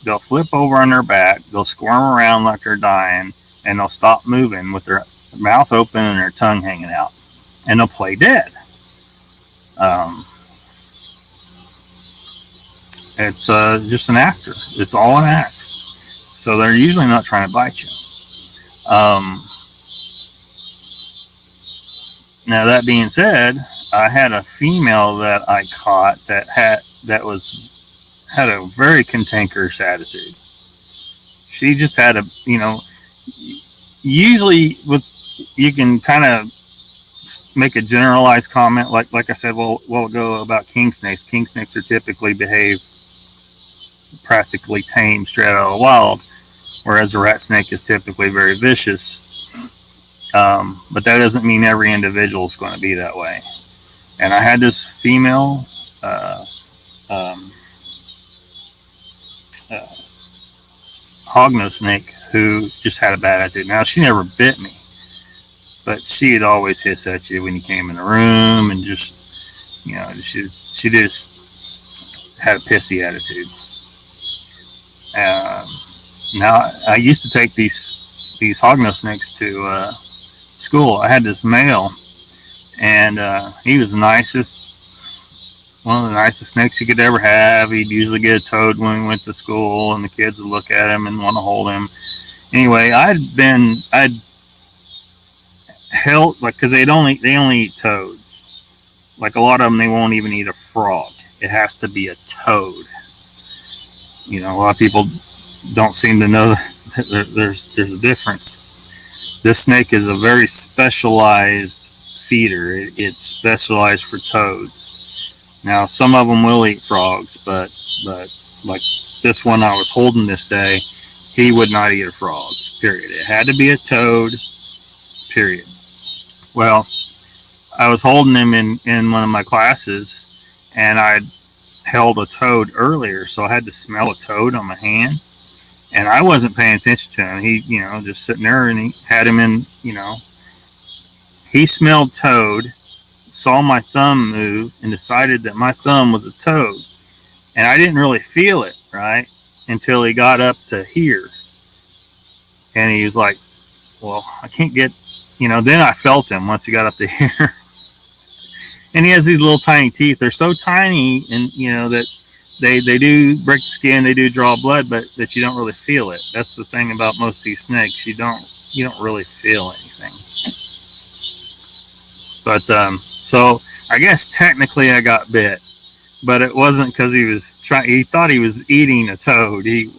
they'll flip over on their back, they'll squirm around like they're dying, and they'll stop moving with their mouth open and their tongue hanging out, and they'll play dead. It's just an actor. It's all an act. So they're usually not trying to bite you. Now that being said, I had a female that I caught that had a very cantankerous attitude. She just had usually you can kind of make a generalized comment, like I said a while ago about king snakes. King snakes are typically behave practically tame, straight out of the wild, whereas a rat snake is typically very vicious. But that doesn't mean every individual is going to be that way. And I had this female hognose snake who just had a bad attitude. Now, she never bit me, but she'd always hiss at you when you came in the room, and just, she just had a pissy attitude. Now, I used to take these hognose snakes to school. I had this male, and he was one of the nicest snakes you could ever have. He'd usually get a toad when we went to school, and the kids would look at him and want to hold him. Anyway, I'd held, because they only eat toads. Like a lot of them, they won't even eat a frog. It has to be a toad. A lot of people don't seem to know that there's a difference. This snake is a very specialized feeder. It's specialized for toads. Now, some of them will eat frogs, but like this one I was holding this day, he would not eat a frog, period. It had to be a toad, period. Well, I was holding him in one of my classes, and I'd held a toad earlier, so I had to smell a toad on my hand, and I wasn't paying attention to him. He, just sitting there, and he had him in, he smelled toad, saw my thumb move, and decided that my thumb was a toad. And I didn't really feel it, right, until he got up to here. And he was like, well, I can't get, then I felt him once he got up to here. And he has these little tiny teeth. They're so tiny, and, that they do break the skin, they do draw blood, but that you don't really feel it. That's the thing about most of these snakes. You don't really feel anything. But, so I guess technically I got bit, but it wasn't because he thought he was eating a toad. You're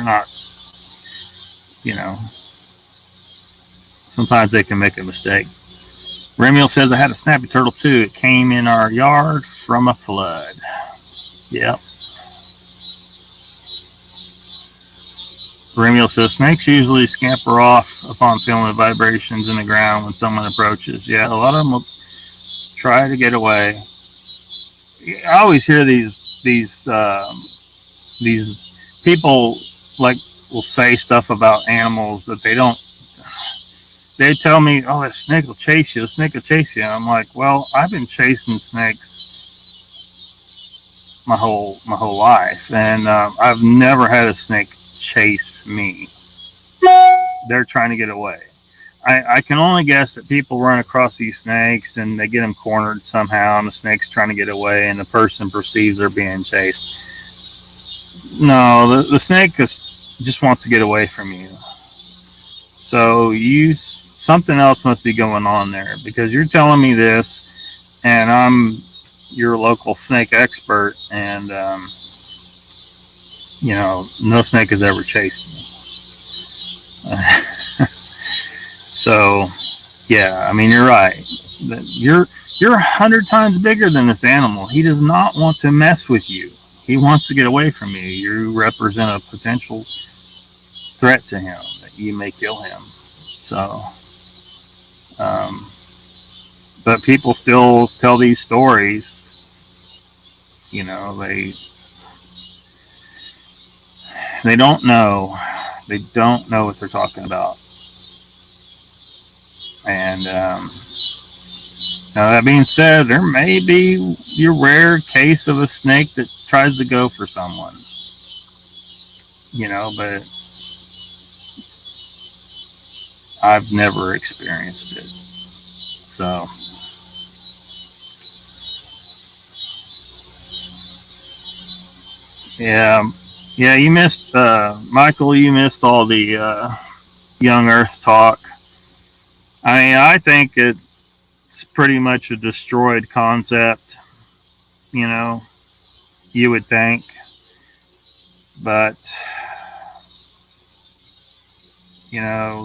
not, sometimes they can make a mistake. Remiel says, I had a snappy turtle too. It came in our yard from a flood. Yep. Remiel says, snakes usually scamper off upon feeling the vibrations in the ground when someone approaches. Yeah, a lot of them will try to get away. I always hear these people will say stuff about animals that they don't. They tell me, oh, that snake will chase you. The snake will chase you. And I'm like, well, I've been chasing snakes my whole life, and I've never had a snake chase me. They're trying to get away. I can only guess that people run across these snakes and they get them cornered somehow, and the snake's trying to get away, and the person perceives they're being chased. No, the snake just wants to get away from you. So something else must be going on there, because you're telling me this, and I'm your local snake expert, and no snake has ever chased me. So, yeah, I mean, you're right. You're 100 times bigger than this animal. He does not want to mess with you. He wants to get away from you. You represent a potential threat to him, that you may kill him. So, but people still tell these stories. They don't know. They don't know what they're talking about. And Now, that being said, there may be your rare case of a snake that tries to go for someone, but I've never experienced it. So, yeah, you missed, Michael, you missed all the young Earth talk. I mean, I think it's pretty much a destroyed concept, you would think. But,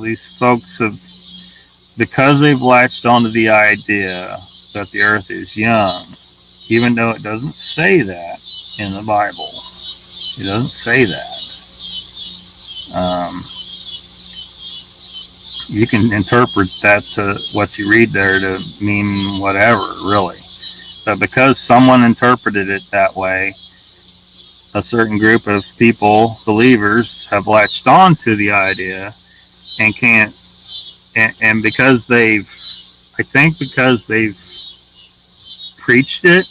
these folks have, because they've latched onto the idea that the Earth is young, even though it doesn't say that in the Bible. It doesn't say that. You can interpret that to what you read there to mean whatever, really. But because someone interpreted it that way, a certain group of people, believers, have latched on to the idea and can't, and because because they've preached it,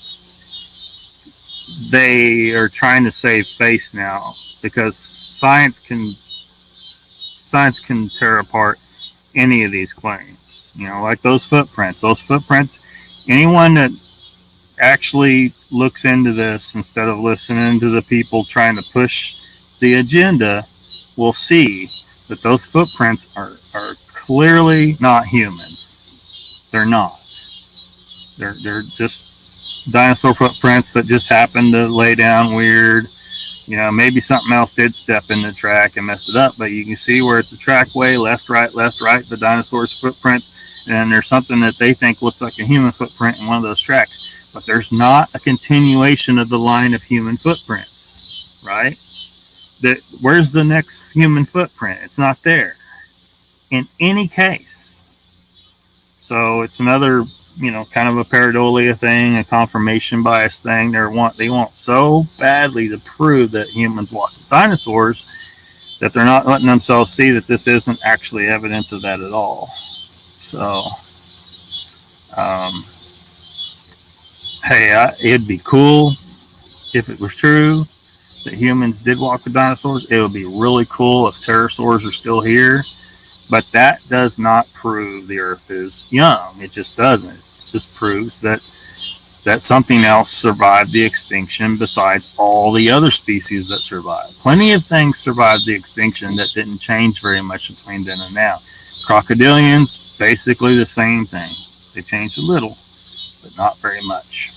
they are trying to save face now, because science can tear apart any of these claims. Like those footprints. Anyone that actually looks into this instead of listening to the people trying to push the agenda will see that those footprints are clearly not human. They're not. They're just dinosaur footprints that just happened to lay down weird. Maybe something else did step in the track and mess it up, but you can see where it's a trackway, left, right, the dinosaur's footprints, and there's something that they think looks like a human footprint in one of those tracks. But there's not a continuation of the line of human footprints, right? Where's the next human footprint? It's not there in any case. So it's another, kind of a pareidolia thing, a confirmation bias thing. They want so badly to prove that humans walked with dinosaurs that they're not letting themselves see that this isn't actually evidence of that at all. So, hey, it'd be cool if it was true that humans did walk with dinosaurs. It would be really cool if pterosaurs are still here. But that does not prove the Earth is young. It just doesn't. It just proves that something else survived the extinction besides all the other species that survived. Plenty of things survived the extinction that didn't change very much between then and now. Crocodilians, basically the same thing. They changed a little, but not very much.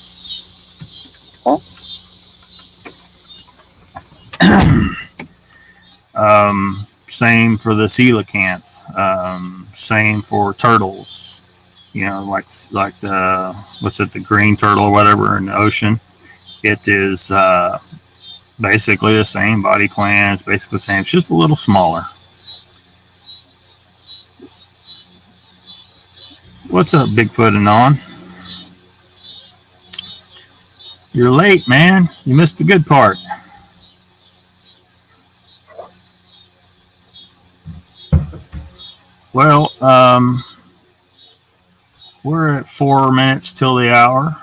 Same for the coelacanth. Same for turtles. Like the the green turtle or whatever in the ocean. It is basically the same body plan. It's basically the same. It's just a little smaller. What's up, Bigfoot Anon? You're late, man. You missed the good part. Well, we're at 4 minutes till the hour.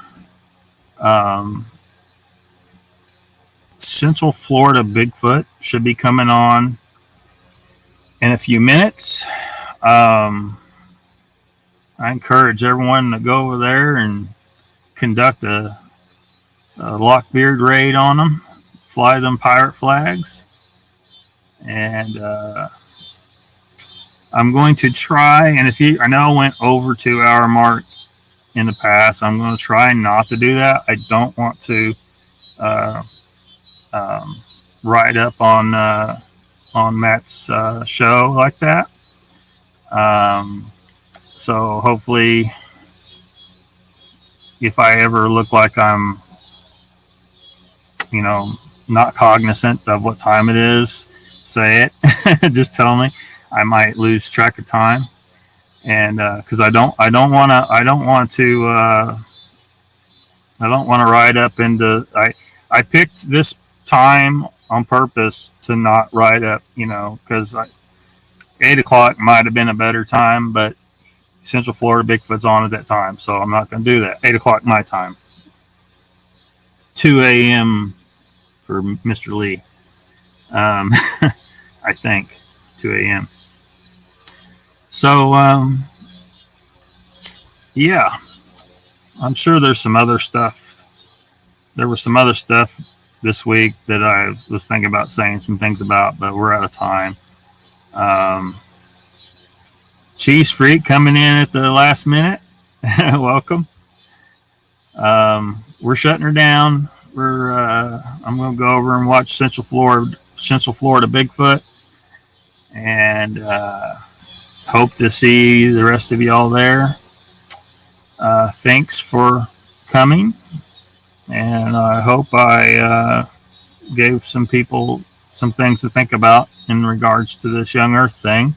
Central Florida Bigfoot should be coming on in a few minutes. I encourage everyone to go over there and conduct a Lockbeard raid on them, fly them pirate flags, and I'm going to try, and I know I went over 2 hour mark in the past. I'm going to try not to do that. I don't want to ride up on Matt's show like that. So hopefully, if I ever look like I'm, not cognizant of what time it is, say it. Just tell me. I might lose track of time, and because I don't want to ride up into. I picked this time on purpose to not ride up, because 8 o'clock might have been a better time, but Central Florida Bigfoot's on at that time, so I'm not going to do that. 8 o'clock my time. 2 a.m. for Mr. Lee. I think 2 a.m. So, yeah, I'm sure there's some other stuff. There was some other stuff this week that I was thinking about saying some things about, but we're out of time. Cheese Freak coming in at the last minute. Welcome. We're shutting her down. I'm going to go over and watch Central Florida Bigfoot, and hope to see the rest of y'all there. Thanks for coming, and I hope I gave some people some things to think about in regards to this young Earth thing.